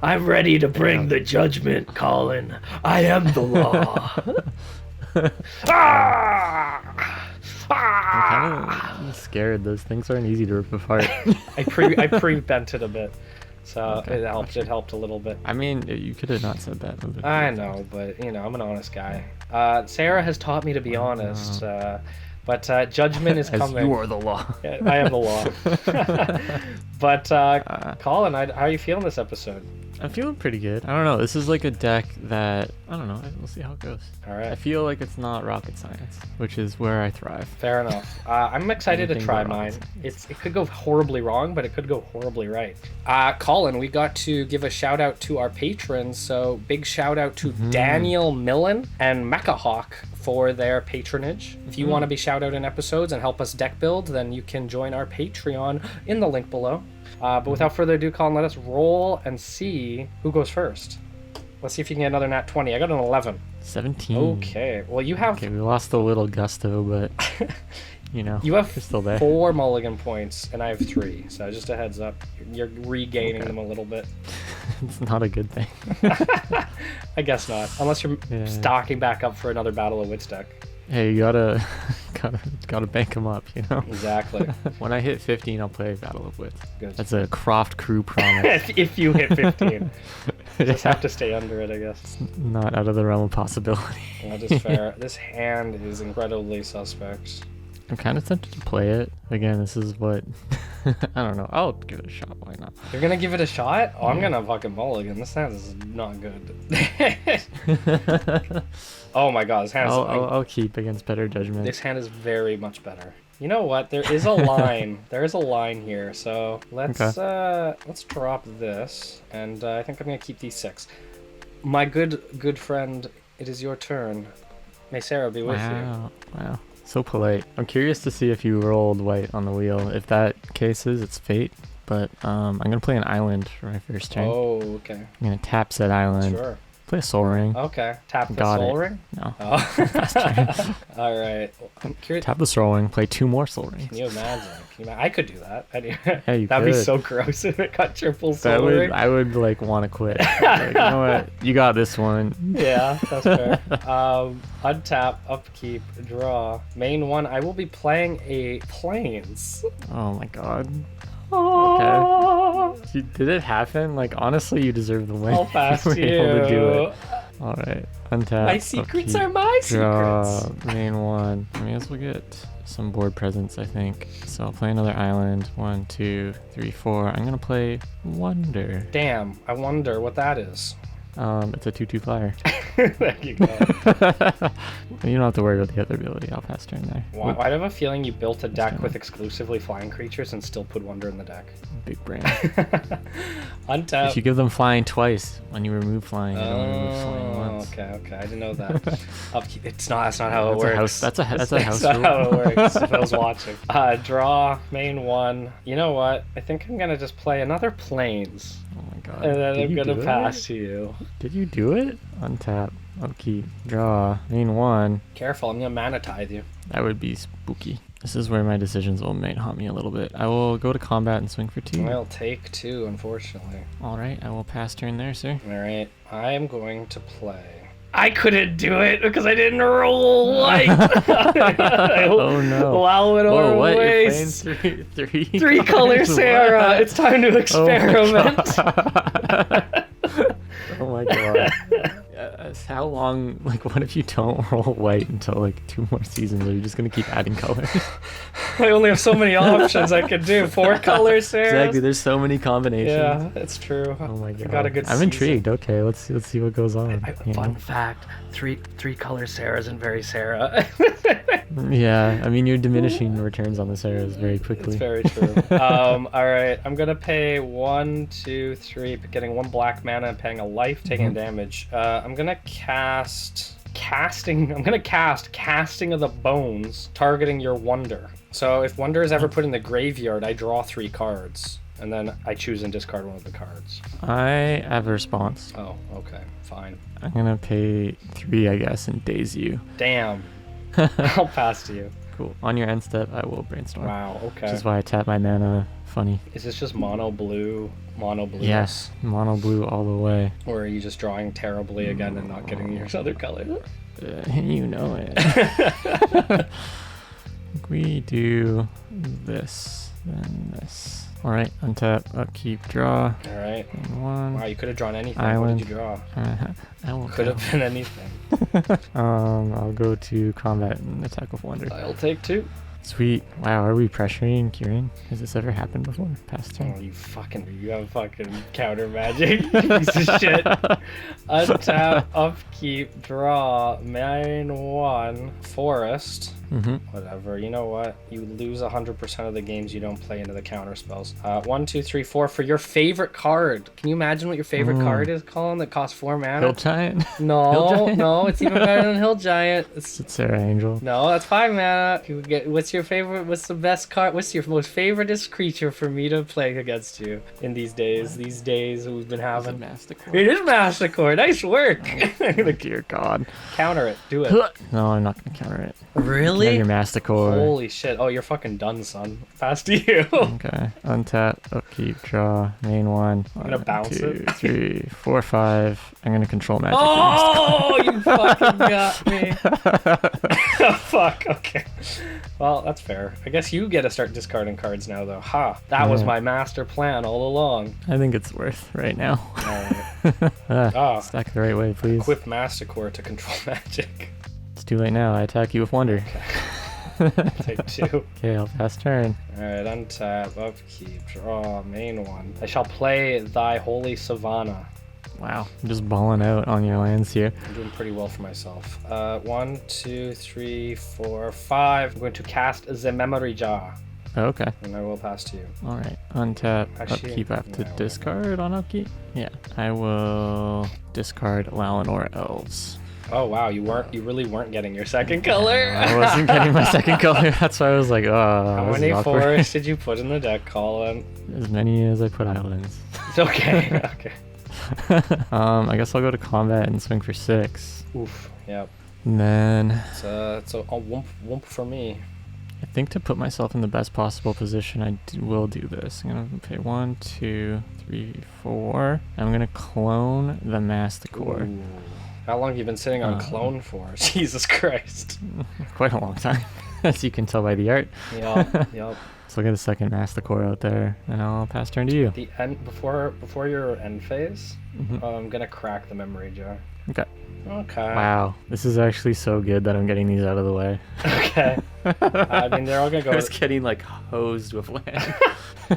I'm ready to bring the judgment, Colin. I am the law. I'm scared. Those things aren't easy to rip apart. I pre-bent it a bit, so Okay. It helped a little bit. I mean, you could have not said that. I know, but I'm an honest guy. Sarah has taught me to be honest, but judgment is As coming. you are the law. Yeah, I am the law. But Colin, how are you feeling this episode? I'm feeling pretty good. I don't know. This is like a deck that, I don't know. We'll see how it goes. All right. I feel like it's not rocket science, which is where I thrive. Fair enough. I'm excited to Anything try but mine. rocket It could go horribly wrong, but it could go horribly right. Colin, we got to give a shout out to our patrons. So big shout out to Daniel Millen and Mechahawk for their patronage. If you want to be shout out in episodes and help us deck build, then you can join our Patreon in the link below. But without further ado, Colin, let us roll and see who goes first. Let's see if you can get another nat 20. I got an 11. 17. Okay. Well, you have Okay, we lost a little gusto, but you know, you have we're still there. 4 mulligan points, and I have 3. So just a heads up, you're regaining them a little bit. It's not a good thing. I guess not, unless you're stocking back up for another Battle of Wits deck. Hey, you gotta bank them up, you know? Exactly. When I hit 15, I'll play Battle of Wits. Good. That's a Croft crew promise. If you hit 15. Just have to stay under it, I guess. Not out of the realm of possibility. That is fair. This hand is incredibly suspect. I'm kind of tempted to play it. Again, this is what... I don't know. I'll give it a shot. Why not? You're gonna give it a shot? Oh, I'm gonna fucking mulligan. This hand is not good. Oh my god, this hand is... I'll keep against better judgment. This hand is very much better. You know what? There is a line. There is a line here. So let's drop this, and I think I'm gonna keep these 6. My good friend, it is your turn. May Sarah be with you. Wow. So polite. I'm curious to see if you rolled white on the wheel. If that case is, it's fate. But I'm gonna play an island for my first turn. Oh, okay. I'm gonna tap said island. Sure. Play a soul ring. Okay. Tap the Got soul it. ring? No. Oh. Fast turn. All right. I'm curious. Tap the soul ring. Play 2 more soul rings. Can you imagine? I could do that. Yeah, you That'd be could. so gross if it got triple soul ring. I would like want to quit. Like, you know what? You got this one. Yeah, that's fair. Untap, upkeep, draw. Main one, I will be playing a Plains. Oh my god. Oh. Okay. Did it happen? Like, honestly, you deserve the win. I'll pass You were able to do you. it. Alright. Untap. My secrets upkeep, are my draw, secrets. main one. I may as well get some board presence, I think. So I'll play another island. 1, 2, 3, 4. I'm gonna play Wonder. Damn, I wonder what that is. It's a 2/2 flyer. There you go. You don't have to worry about the other ability. I'll pass turn there. Why do I have a feeling you built a deck with exclusively flying creatures and still put Wonder in the deck? Big brain. Untap. If you give them flying twice, when you remove flying, you don't remove flying once. Okay. I didn't know that. Upkeep. That's not how it That's a works. house- that's a house That's not rule. how it works. If I was watching. Draw main one. You know what? I think I'm gonna just play another Plains, Oh my god. and then Did I'm you gonna do pass it? to you. Did you do it? Untap. Upkeep. Draw. Main one. Careful, I'm gonna mana tithe you. That would be spooky. This is where my decisions will might haunt me a little bit. I will go to combat and swing for 2. I'll take 2, unfortunately. Alright, I will pass turn there, sir. All right, I am going to play. I couldn't do it because I didn't roll white. Oh no. Allow it Whoa, or what? waste. You're playing three 3 color Sarah. What? It's time to experiment. Oh my god. How long, like, what if you don't roll white until like 2 more seasons? Are you just gonna keep adding colors? I only have so many options I could do. 4 color Sarah. Exactly, there's so many combinations. Yeah, it's true. Oh my god. I got a good I'm season. intrigued. Okay, let's see what goes on. you Fun know? fact: three color Sarah isn't very Sarah. Yeah, I mean you're diminishing returns on the Sarahs very quickly. It's very true. All right, I'm gonna pay 1, 2, 3, getting 1 black mana and paying a life, taking damage. I'm gonna cast Casting of the Bones, targeting your Wonder. So if Wonder is ever put in the graveyard, I draw 3 cards, and then I choose and discard one of the cards. I have a response. Oh, okay, fine. I'm gonna pay 3, I guess, and daze you. Damn. I'll pass to you. Cool. On your end step, I will brainstorm. Wow, okay. Which is why I tap my mana. Funny. Is this just mono blue? Yes, mono blue all the way. Or are you just drawing terribly again and not getting your other color? You know it. think we do this, then this. All right, untap, upkeep, draw. All right. One. Wow, you could have drawn anything. Island. What did you draw? I won't Could go. have been anything. I'll go to combat and attack with wonder. I'll take 2. Sweet. Wow, are we pressuring Kurin? Has this ever happened before? Past turn? Oh, you have fucking counter magic, you piece of shit. Untap, upkeep, draw, main 1, forest. Whatever. You know what? You lose 100% of the games you don't play into the counter spells. 1, 2, 3, 4 for your favorite card. Can you imagine what your favorite card is, Colin? That costs 4 mana. Hill Giant? No, Hill Giant? no, it's even better than Hill Giant. It's Sarah Angel. no, that's 5 mana. You get. What's your favorite? What's the best card? What's your most favoriteest creature for me to play against you in these days? These days we've been having. Mastercore. It is Mastercore. Nice work. Dear God. Counter it. Do it. No, I'm not gonna counter it. Really? Have your Mastercore. Holy shit. Oh, you're fucking done, son. Pass to you. Okay. Untap, upkeep, draw, main 1. I'm gonna bounce 2, it. 3, 4, 5. I'm gonna control magic. Oh, you fucking got me. Fuck. Okay. Well, that's fair. I guess you get to start discarding cards now, though. Ha. That was my master plan all along. I think it's worth right now. Alright. Stack it the right way, please. Equip Mastercore to control magic. It's too late now. I attack you with wonder. Take 2. Okay, I'll pass turn. Alright, untap, upkeep, draw, main 1. I shall play thy holy savannah. Wow, I'm just balling out on your lands here. I'm doing pretty well for myself. 1, 2, 3, 4, 5. I'm going to cast the memory jar. Okay. And I will pass to you. All right. Untap, Actually, upkeep. I have to no, discard on upkeep. Yeah. I will discard Lalanor Elves. Oh wow, you really weren't getting your second color. I wasn't getting my second color. That's why I was like, oh. How this many is awkward. forests did you put in the deck, Colin? As many as I put islands. It's okay. Okay. I guess I'll go to combat and swing for 6. Oof. Yep. And then It's a whoop for me. I think to put myself in the best possible position, I will do this. I'm gonna pay 1, 2, 3, 4. I'm gonna clone the Masticore. Ooh. How long have you been sitting on clone for? Jesus Christ. Quite a long time, as you can tell by the art. Yup. So I'll get a second Masticore out there, and I'll pass turn to you. The end before your end phase, I'm gonna crack the memory jar. Okay. Okay. Wow, this is actually so good that I'm getting these out of the way. Okay. I mean, they're all gonna go. I was getting like hosed with land.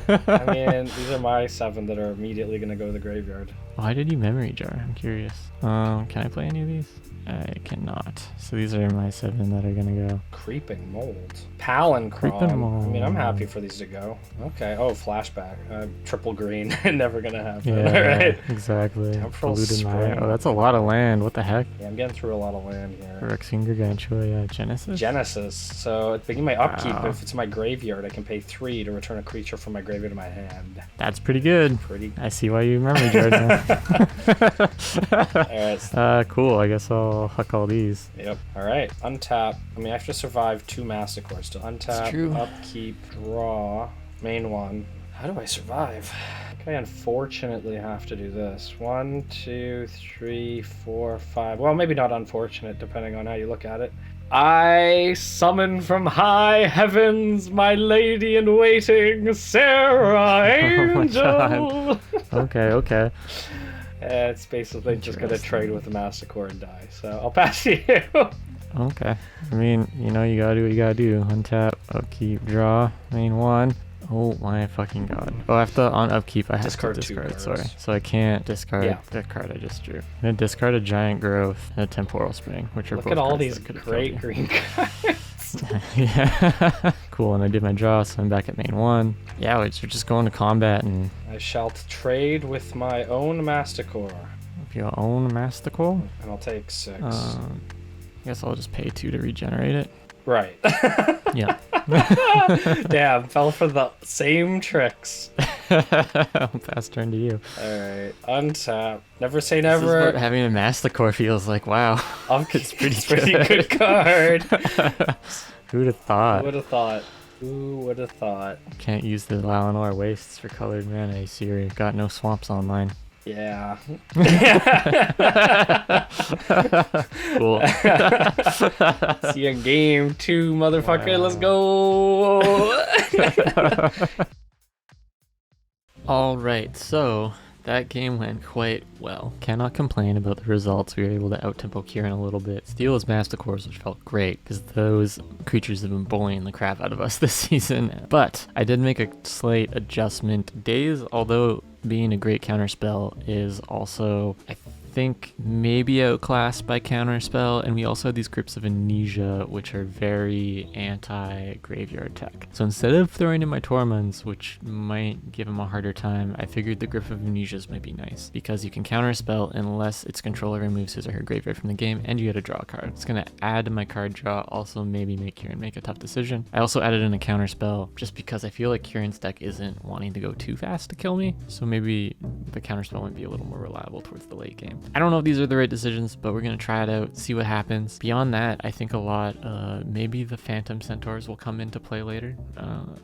I mean, these are my 7 that are immediately gonna go to the graveyard. Why did you memory jar? I'm curious. Can I play any of these? I cannot. So these are my 7 that are gonna go. Creeping mold. Palincron. Creeping mold. I mean, I'm happy for these to go. Okay. Oh, flashback. Triple green. Never gonna happen. Yeah, Alright. exactly. Temporal Polluted Maya. Spring. Oh, that's a lot of land. What the heck? Yeah, I'm getting through a lot of land here. Rexing Gargantua, yeah. Genesis? Genesis. So at the beginning of my upkeep, Wow. if it's in my graveyard, I can pay 3 to return a creature from my graveyard to my hand. That's pretty good. Pretty. I see why you memory jarred now. Alright. Cool. I guess I'll huck all these. Yep. Alright. Untap. I mean, I have to survive 2 Mastercores still. Untap, true. upkeep, draw, main 1. How do I survive? I think I unfortunately have to do this. 1, 2, 3, 4, 5. Well, maybe not unfortunate, depending on how you look at it. I summon from high heavens my lady in waiting, Sarah Angel. God. Okay. It's basically just gonna trade with the Mastercore and die. So I'll pass you. Okay. I mean, you gotta do what you gotta do. Untap, upkeep, draw, main 1. Oh my fucking god. Oh, I have to, on upkeep, I have Discard to 2 discard, cards. sorry. So I can't discard the card I just drew. I'm gonna discard a Giant Growth and a Temporal Spring, which are Look both at all cards these that could've great killed green cards. you. Yeah. Cool, and I did my draw, so I'm back at main 1. Yeah, we're just going to combat, and I shall trade with my own Mastercore. if you own Masticore, And I'll take 6. I guess I'll just pay 2 to regenerate it. Right. Yeah. Damn, fell for the same tricks. I'll pass turn to you. Alright, untap. Never say This is never. what having a Masticore feels like. Wow. It's pretty pretty good. good card. Who'd have Who thought? would have thought? Who would have thought? Can't use the Lalanor wastes for colored mana, Siri. Got no swamps online. Yeah. Cool. See you in game 2, motherfucker. Wow. Let's go. All right, so that game went quite well. Cannot complain about the results. We were able to out-tempo Kurin a little bit. Steal his Masticores, which felt great, because those creatures have been bullying the crap out of us this season. But I did make a slight adjustment. Daze, although being a great counterspell, is also, I think, maybe outclassed by counterspell, and we also had these Grips of Amnesia, which are very anti-graveyard tech. So instead of throwing in my Torments, which might give him a harder time, I figured the Grip of Amnesias might be nice, because you can counterspell unless its controller removes his or her graveyard from the game, and you get to draw a card. It's going to add to my card draw, also maybe make Kurin make a tough decision. I also added in a counterspell, just because I feel like Kurin's deck isn't wanting to go too fast to kill me, so maybe the counterspell might be a little more reliable towards the late game. I don't know if these are the right decisions, but we're going to try it out, see what happens. Beyond that, I think a lot, maybe the Phantom Centaurs will come into play later.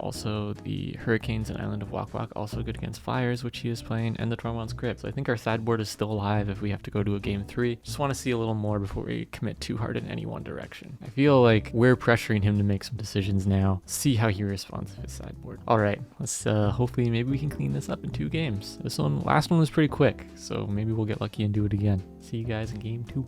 Also, the Hurricanes and Island of Wak Wak, also good against Flyers, which he is playing, and the Tormund's Crypt. So I think our sideboard is still alive if we have to go to a game 3. Just want to see a little more before we commit too hard in any one direction. I feel like we're pressuring him to make some decisions now, see how he responds to his sideboard. All right, let's hopefully maybe we can clean this up in 2 games. Last one was pretty quick, so maybe we'll get lucky and do it again. See you guys in game 2.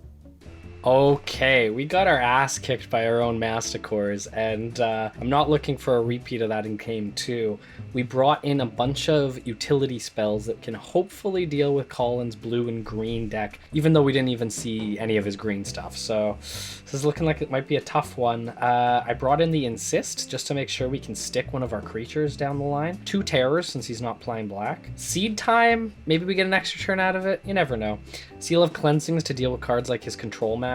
Okay, we got our ass kicked by our own Masticores, and I'm not looking for a repeat of that in game 2. We brought in a bunch of utility spells that can hopefully deal with Colin's blue and green deck, even though we didn't even see any of his green stuff. So this is looking like it might be a tough one. I brought in the Insist just to make sure we can stick one of our creatures down the line. 2 Terrors since he's not playing black. Seed Time, maybe we get an extra turn out of it. You never know. Seal of Cleansings to deal with cards like his control magics.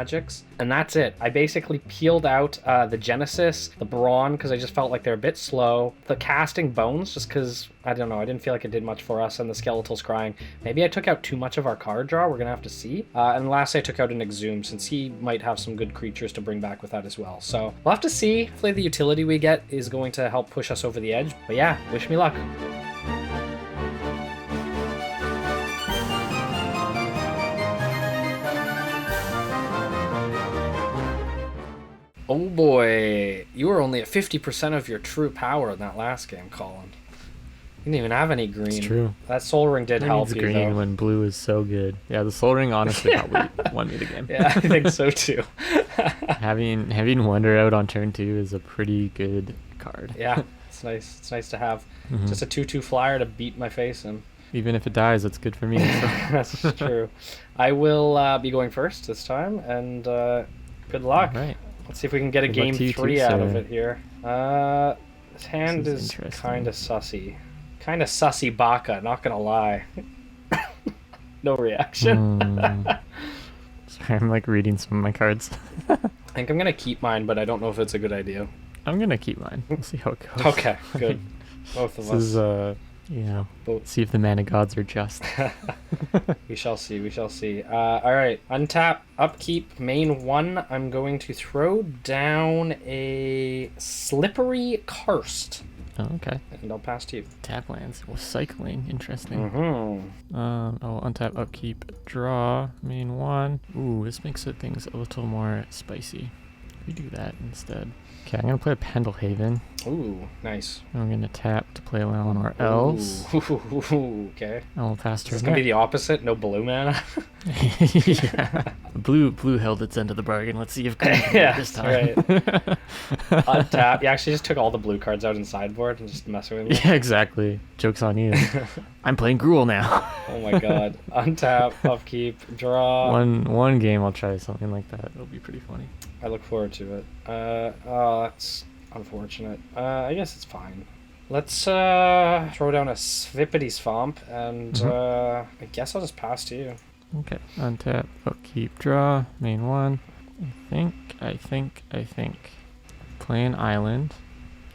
And that's it. I basically peeled out the Genesis, the Brawn, because I just felt like they're a bit slow. The Casting Bones, just because, I don't know, I didn't feel like it did much for us, and the Skeletal Scrying. Maybe I took out too much of our card draw. We're going to have to see. And last I took out an Exhume, since he might have some good creatures to bring back with that as well. So we'll have to see. Hopefully the utility we get is going to help push us over the edge. But yeah, wish me luck. Oh boy, you were only at 50% of your true power in that last game, Colin. You didn't even have any green. It's true. That Soul Ring did help you, green though. when blue is so good. Yeah, the Soul Ring honestly probably won me the game. Yeah, I think so too. having Wonder out on turn 2 is a pretty good card. Yeah, it's nice. It's nice to have Mhm. just a 2/2 flyer to beat my face in. Even if it dies, it's good for me. So. That's true. I will be going first this time, and good luck. All right. Let's see if we can get a Good luck game to you 3 too, out of sir. it here. This hand This is is interesting. kind of sussy. Kind of sussy baka, not gonna lie. No reaction. Sorry, I'm like reading some of my cards. I think I'm gonna keep mine, but I don't know if it's a good idea. I'm gonna keep mine. We'll see how it goes. Okay, good. Both of This us. is Both. see if the mana gods are just. We shall see, we shall see. Alright, untap, upkeep, main 1. I'm going to throw down a Slippery Karst. Oh, okay. And I'll pass to you. Tap lands. Well, cycling. Interesting. Mm-hmm. I'll untap, upkeep, draw, main 1. Ooh, this makes things a little more spicy. We do that instead. Okay, I'm gonna play a Pendelhaven. Ooh, nice. I'm gonna tap to play one of our elves. Ooh, okay. And we'll pass It's turn gonna be there. the opposite, no blue mana. Yeah. Blue held its end of the bargain. Let's see if Green can do Yeah, it this that's time. Untap. You actually just took all the blue cards out in sideboard and just messing with me. Yeah, exactly. Joke's on you. I'm playing Gruul now. Oh my god. Untap, upkeep, draw. One game I'll try something like that. It'll be pretty funny. I look forward to it. Oh, that's unfortunate. I guess it's fine. Let's throw down a Svippity Swamp, and I guess I'll just pass to you. Okay. Untap, upkeep, draw, main 1. I think. Play an island.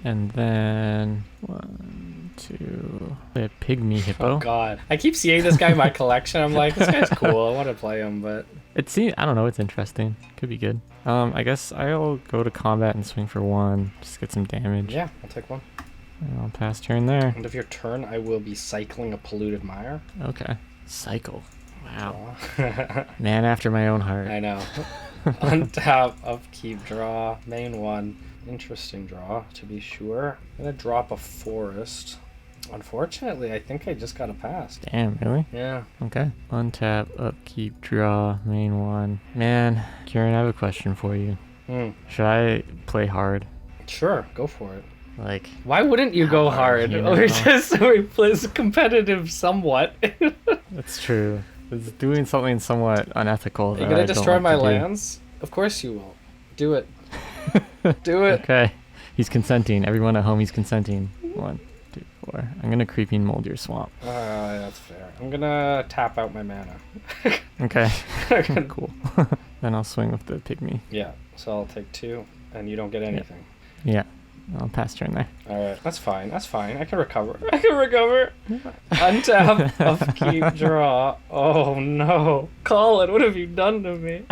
And then 1, 2. Play a pygmy hippo. Oh god. I keep seeing this guy in my collection. I'm like, this guy's cool. I want to play him, but... I don't know, it's interesting. Could be good. I guess I'll go to combat and swing for 1. Just get some damage. Yeah, I'll take one. And I'll pass turn there. End of your turn, I will be cycling a Polluted Mire. Okay. Cycle. Wow. Draw. Man after my own heart. I know. Untap, upkeep, draw, main one. Interesting draw, to be sure. I'm gonna drop a forest. Unfortunately, I think I just got a pass. Damn, really? Yeah. Okay. Untap, upkeep, draw, main one. Man, Kieran, I have a question for you. Should I play hard? Sure, go for it. Like, why wouldn't you go hard? you know? Or just replace competitive somewhat. that's true. It's doing something somewhat unethical. You're gonna destroy my lands? Of course you will. Do it. Do it. Okay. He's consenting. Everyone at home, he's consenting. 1, 2, 4. I'm gonna creeping mold your swamp. That's fair. I'm gonna tap out my mana. Okay. Cool. Then I'll swing with the pygmy. Yeah, so I'll take 2, and you don't get anything. Yeah. I'll pass turn there. Alright, that's fine. That's fine. I can recover. Untap, upkeep, draw. Oh no. Colin, what have you done to me?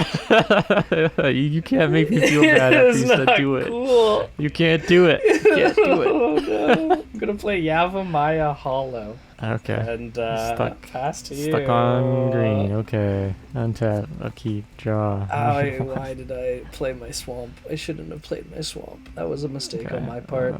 You can't make me feel bad after you said do it. Cool. You can't do it. You can't do it. Oh no. I'm gonna play Yavimaya Hollow. Okay. And pass to you. Stuck on green. Okay. Untap, upkeep, draw. Why did I play my swamp? I shouldn't have played my swamp. That was a mistake on my part.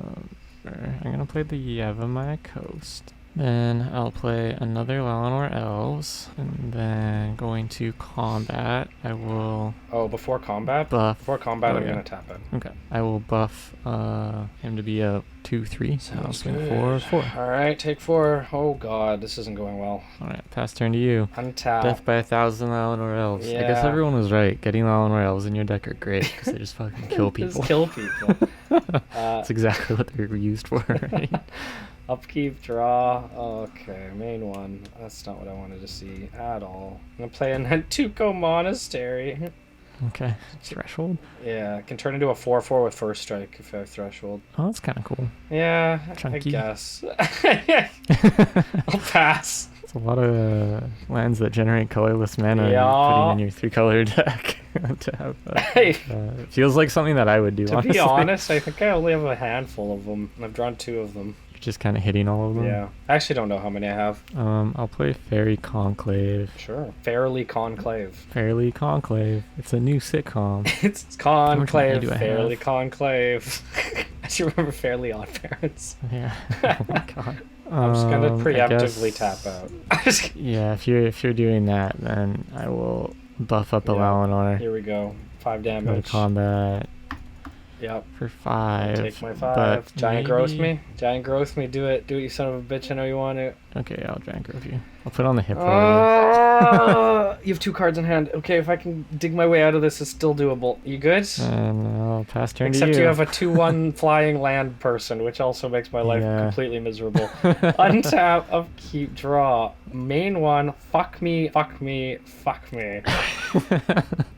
I'm gonna play the Yavimaya Coast. Then I'll play another Valinor Elves, and then going to combat, I will... Oh, before combat? Buff. Before combat, I'm going to tap it. Okay. I will buff him to be a 2/3. Sounds I'll good. 4/4. Alright, take 4. Oh god, this isn't going well. Alright, pass turn to you. Untap. Death by 1,000 Valinor Elves. Yeah. I guess everyone was right. Getting Valinor Elves in your deck are great, because they just fucking kill people. Just kill people. That's exactly what they're used for, right? Upkeep, draw. Okay, main one. That's not what I wanted to see at all. I'm gonna play a Nantuko Monastery. Okay. Threshold? Yeah, it can turn into a 4/4 with first strike if I have threshold. Oh, that's kind of cool. Yeah, Chunky. I guess. I'll pass. It's a lot of lands that generate colorless mana Yeah. putting in your 3-color deck. to have, it feels like something that I would do, To be honest, I think I only have a handful of them. I've drawn 2 of them. You're just kind of hitting all of them? Yeah. I actually don't know how many I have. I'll play Fairy Conclave. Sure. Fairly Conclave. Fairly Conclave. It's a new sitcom. It's Conclave. do I Fairly have? Conclave. I should remember Fairly Odd Parents. Yeah. Oh my god. I'm just gonna I preemptively guess- tap out. Yeah, if you're doing that, then I will buff up a Yeah. Valinor. Here we go. 5 Go to damage. combat Yep. for 5. Take my 5. but Giant growth maybe- me. Giant growth me. Do it. Do it, you son of a bitch. I know you want it. Okay, I'll giant growth you. I'll put on the hippo. You have 2 cards in hand. Okay, if I can dig my way out of this, it's still doable. You good? And I'll pass turn Except to you have a 2/1 flying land person, which also makes my life Yeah. completely miserable. Untap, upkeep, draw. Main one, fuck me, fuck me, fuck me.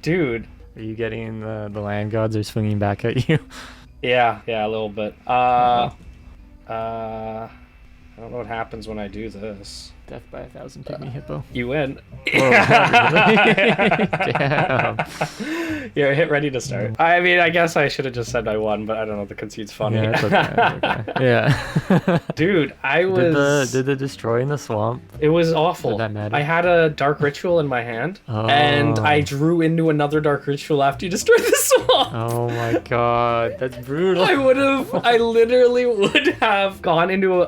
Dude. Are you getting the land gods are swinging back at you? Yeah, a little bit. I don't know what happens when I do this. Death by 1,000 pygmy hippo. You win. Whoa, not really? Damn. Yeah, hit ready to start. I mean, I guess I should have just said I won, but I don't know. The conceit's funny. Yeah, it's okay. It's okay. Yeah. Dude, I was. Did the destroy in the swamp? It was awful. Did that matter? I had a dark ritual in my hand, and Oh. I drew into another dark ritual after you destroyed the swamp. Oh my god, that's brutal. I literally would have gone into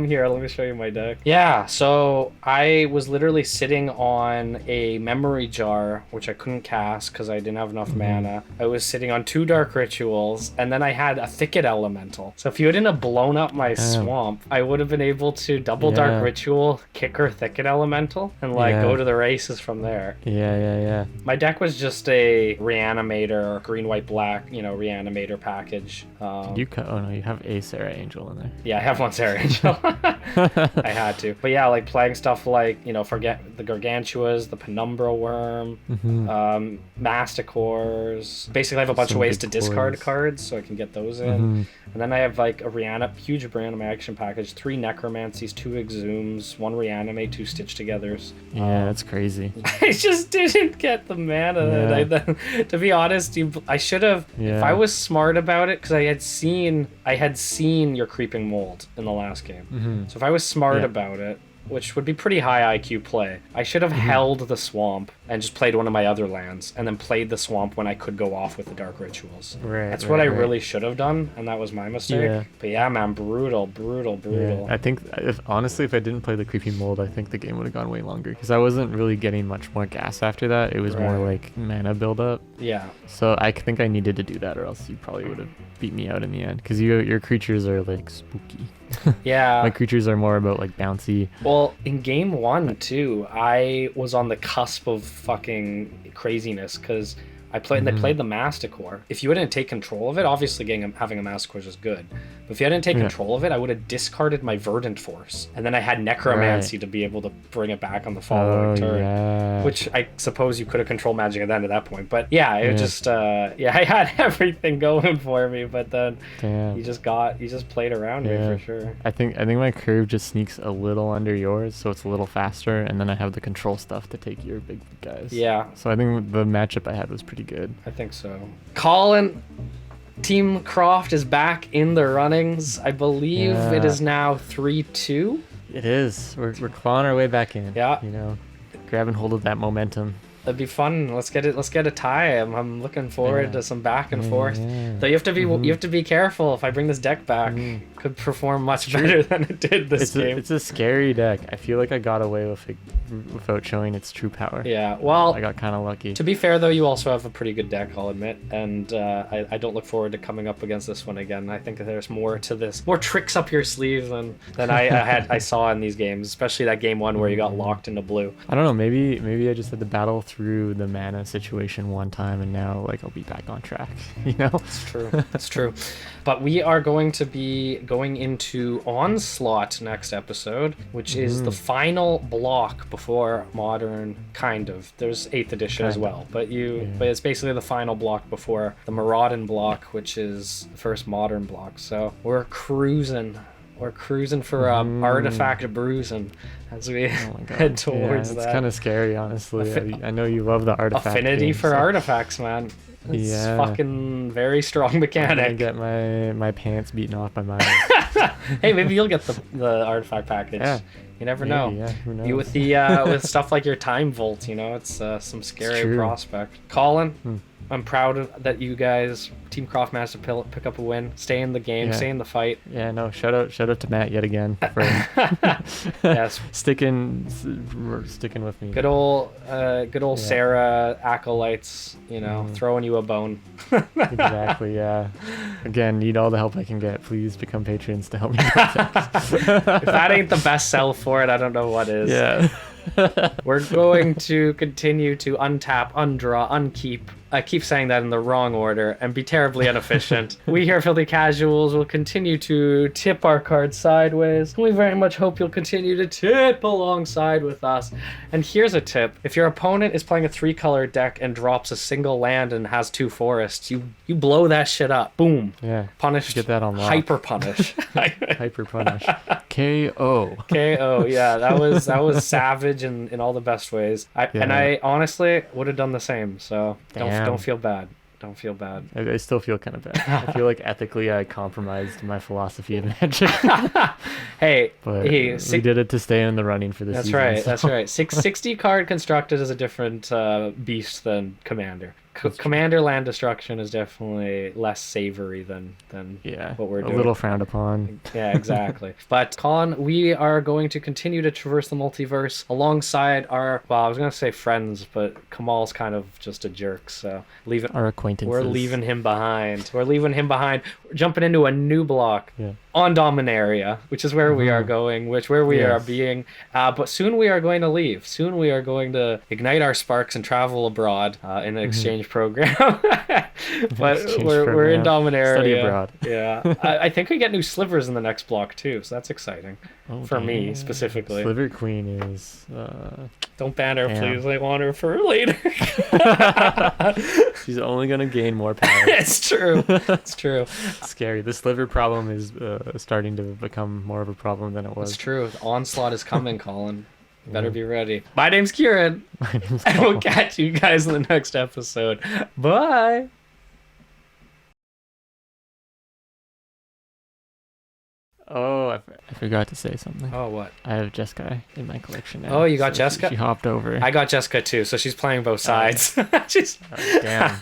here, let me show you my deck. Yeah, so I was literally sitting on a memory jar, which I couldn't cast because I didn't have enough mana. I was sitting on 2 dark rituals, and then I had a thicket elemental. So if you hadn't have blown up my swamp, I would have been able to double dark Yeah. ritual, kicker thicket elemental, and Yeah. go to the races from there. Yeah. My deck was just a reanimator, green, white, black, reanimator package. Did you cut? Oh no, you have a Sarah Angel in there. Yeah, I have one Sarah Angel. I had to. But yeah, like playing stuff like, forget the Gargantuas, the Penumbra Worm, Masticores. Basically, I have a bunch of Some ways good to discard toys. cards, so I can get those in. And then I have like a huge reanimation package, 3 Necromancies, 2 Exhumes, 1 Reanimate, 2 Stitch Togethers. Yeah, that's crazy. I just didn't get the mana. Yeah. To be honest, I should have. Yeah. If I was smart about it, because I had seen your Creeping Mold in the last game. So if I was smart Yeah. about it, which would be pretty high IQ play. I should have held the swamp and just played one of my other lands, and then played the swamp when I could go off with the Dark Rituals. That's what I really should have done, and that was my mistake. Yeah. But yeah, man, brutal. Yeah. I think, honestly, if I didn't play the Creepy Mold, I think the game would have gone way longer, because I wasn't really getting much more gas after that. It was more like mana buildup. Yeah. So I think I needed to do that, or else you probably would have beat me out in the end, because your creatures are like spooky. Yeah. My creatures are more about like bouncy. Well, in game 1 too, I was on the cusp of fucking craziness, because they played the Masticore. If you hadn't take control of it, obviously having a Masticore is good. But if you hadn't taken control of it, I would have discarded my Verdant Force. And then I had Necromancy to be able to bring it back on the following turn. Yeah. Which I suppose you could have controlled Magic at the end at that point. But yeah, it just I had everything going for me, but then you just played around me for sure. I think my curve just sneaks a little under yours, so it's a little faster, and then I have the control stuff to take your big guys. Yeah. So I think the matchup I had was pretty good. I think so. Colin, Team Croft is back in the runnings. I believe it is now 3-2. It is. We're clawing our way back in. Yeah. You know, grabbing hold of that momentum. That'd be fun. Let's get a tie. I'm looking forward to some back and forth. Yeah. Though you have to be careful. If I bring this deck back, could perform much better than it did this game. It's a scary deck. I feel like I got away with it without showing its true power. Yeah. Well, I got kind of lucky. To be fair though, you also have a pretty good deck, I'll admit, and I don't look forward to coming up against this one again. I think there's more to this, more tricks up your sleeve than I saw in these games, especially that game 1 where you got locked into blue. I don't know. Maybe I just had to battle through the mana situation one time, and now like I'll be back on track. You know. It's true. But we are going to be going into Onslaught next episode, which is the final block before Modern, kind of. There's 8th edition as well, but it's basically the final block before the Maraudin block, which is the first Modern block. So we're cruising. We're cruising for artifact bruising as we head towards that. It's kind of scary, honestly. I know you love the artifact affinity games, for artifacts, man. It's fucking very strong mechanic. I get my pants beaten off by mine. Hey, maybe you'll get the artifact package. Yeah. You never know. Yeah, who knows? With with stuff like your Time Vault, it's some scary prospect. Colin, I'm proud that you guys, Team Croft, managed to pick up a win, stay in the game, stay in the fight. Yeah, no, shout out to Matt yet again for sticking with me. Good old Sarah acolytes, throwing you a bone. Exactly, yeah. Again, need all the help I can get. Please become patrons to help me. If that ain't the best sell for it, I don't know what is. Yeah. We're going to continue to untap, undraw, unkeep. I keep saying that in the wrong order and be terribly inefficient. We here, Filthy Casuals, will continue to tip our cards sideways. We very much hope you'll continue to tip alongside with us. And here's a tip. If your opponent is playing a 3-color deck and drops a single land and has 2 forests, you blow that shit up. Boom. Yeah. Punish. Get that on lock. Hyper punish. Hyper punish. KO. KO. Yeah, that was savage in all the best ways. I honestly would have done the same. So don't feel bad. Don't feel bad. I still feel kind of bad. I feel like ethically I compromised my philosophy of Magic. Hey, we did it to stay in the running for this season. That's right. 60 card constructed is a different beast than Commander. Commander land destruction is definitely less savory than what we're doing. A little frowned upon. Yeah, exactly. But Colin, we are going to continue to traverse the multiverse alongside I was going to say friends, but Kamal's kind of just a jerk, so our acquaintances. We're leaving him behind. We're jumping into a new block. Yeah. On Dominaria, which is where we are going, where we are being. But soon we are going to leave. Soon we are going to ignite our sparks and travel abroad in an exchange program. But we're in Dominaria. Study abroad. Yeah. I think we get new slivers in the next block too, so that's exciting. For me specifically. Sliver Queen is... Don't ban her, please. I want her for later. She's only going to gain more power. It's true. It's true. Scary. The sliver problem is starting to become more of a problem than it was. It's true. The onslaught is coming, Colin. Better be ready. My name's Kurin. And we'll catch you guys in the next episode. Bye. Oh, I forgot to say something. Oh, what? I have Jeskai in my collection now. Oh, you got Jessica? She hopped over. I got Jessica too, so she's playing both sides. She's... Oh, damn.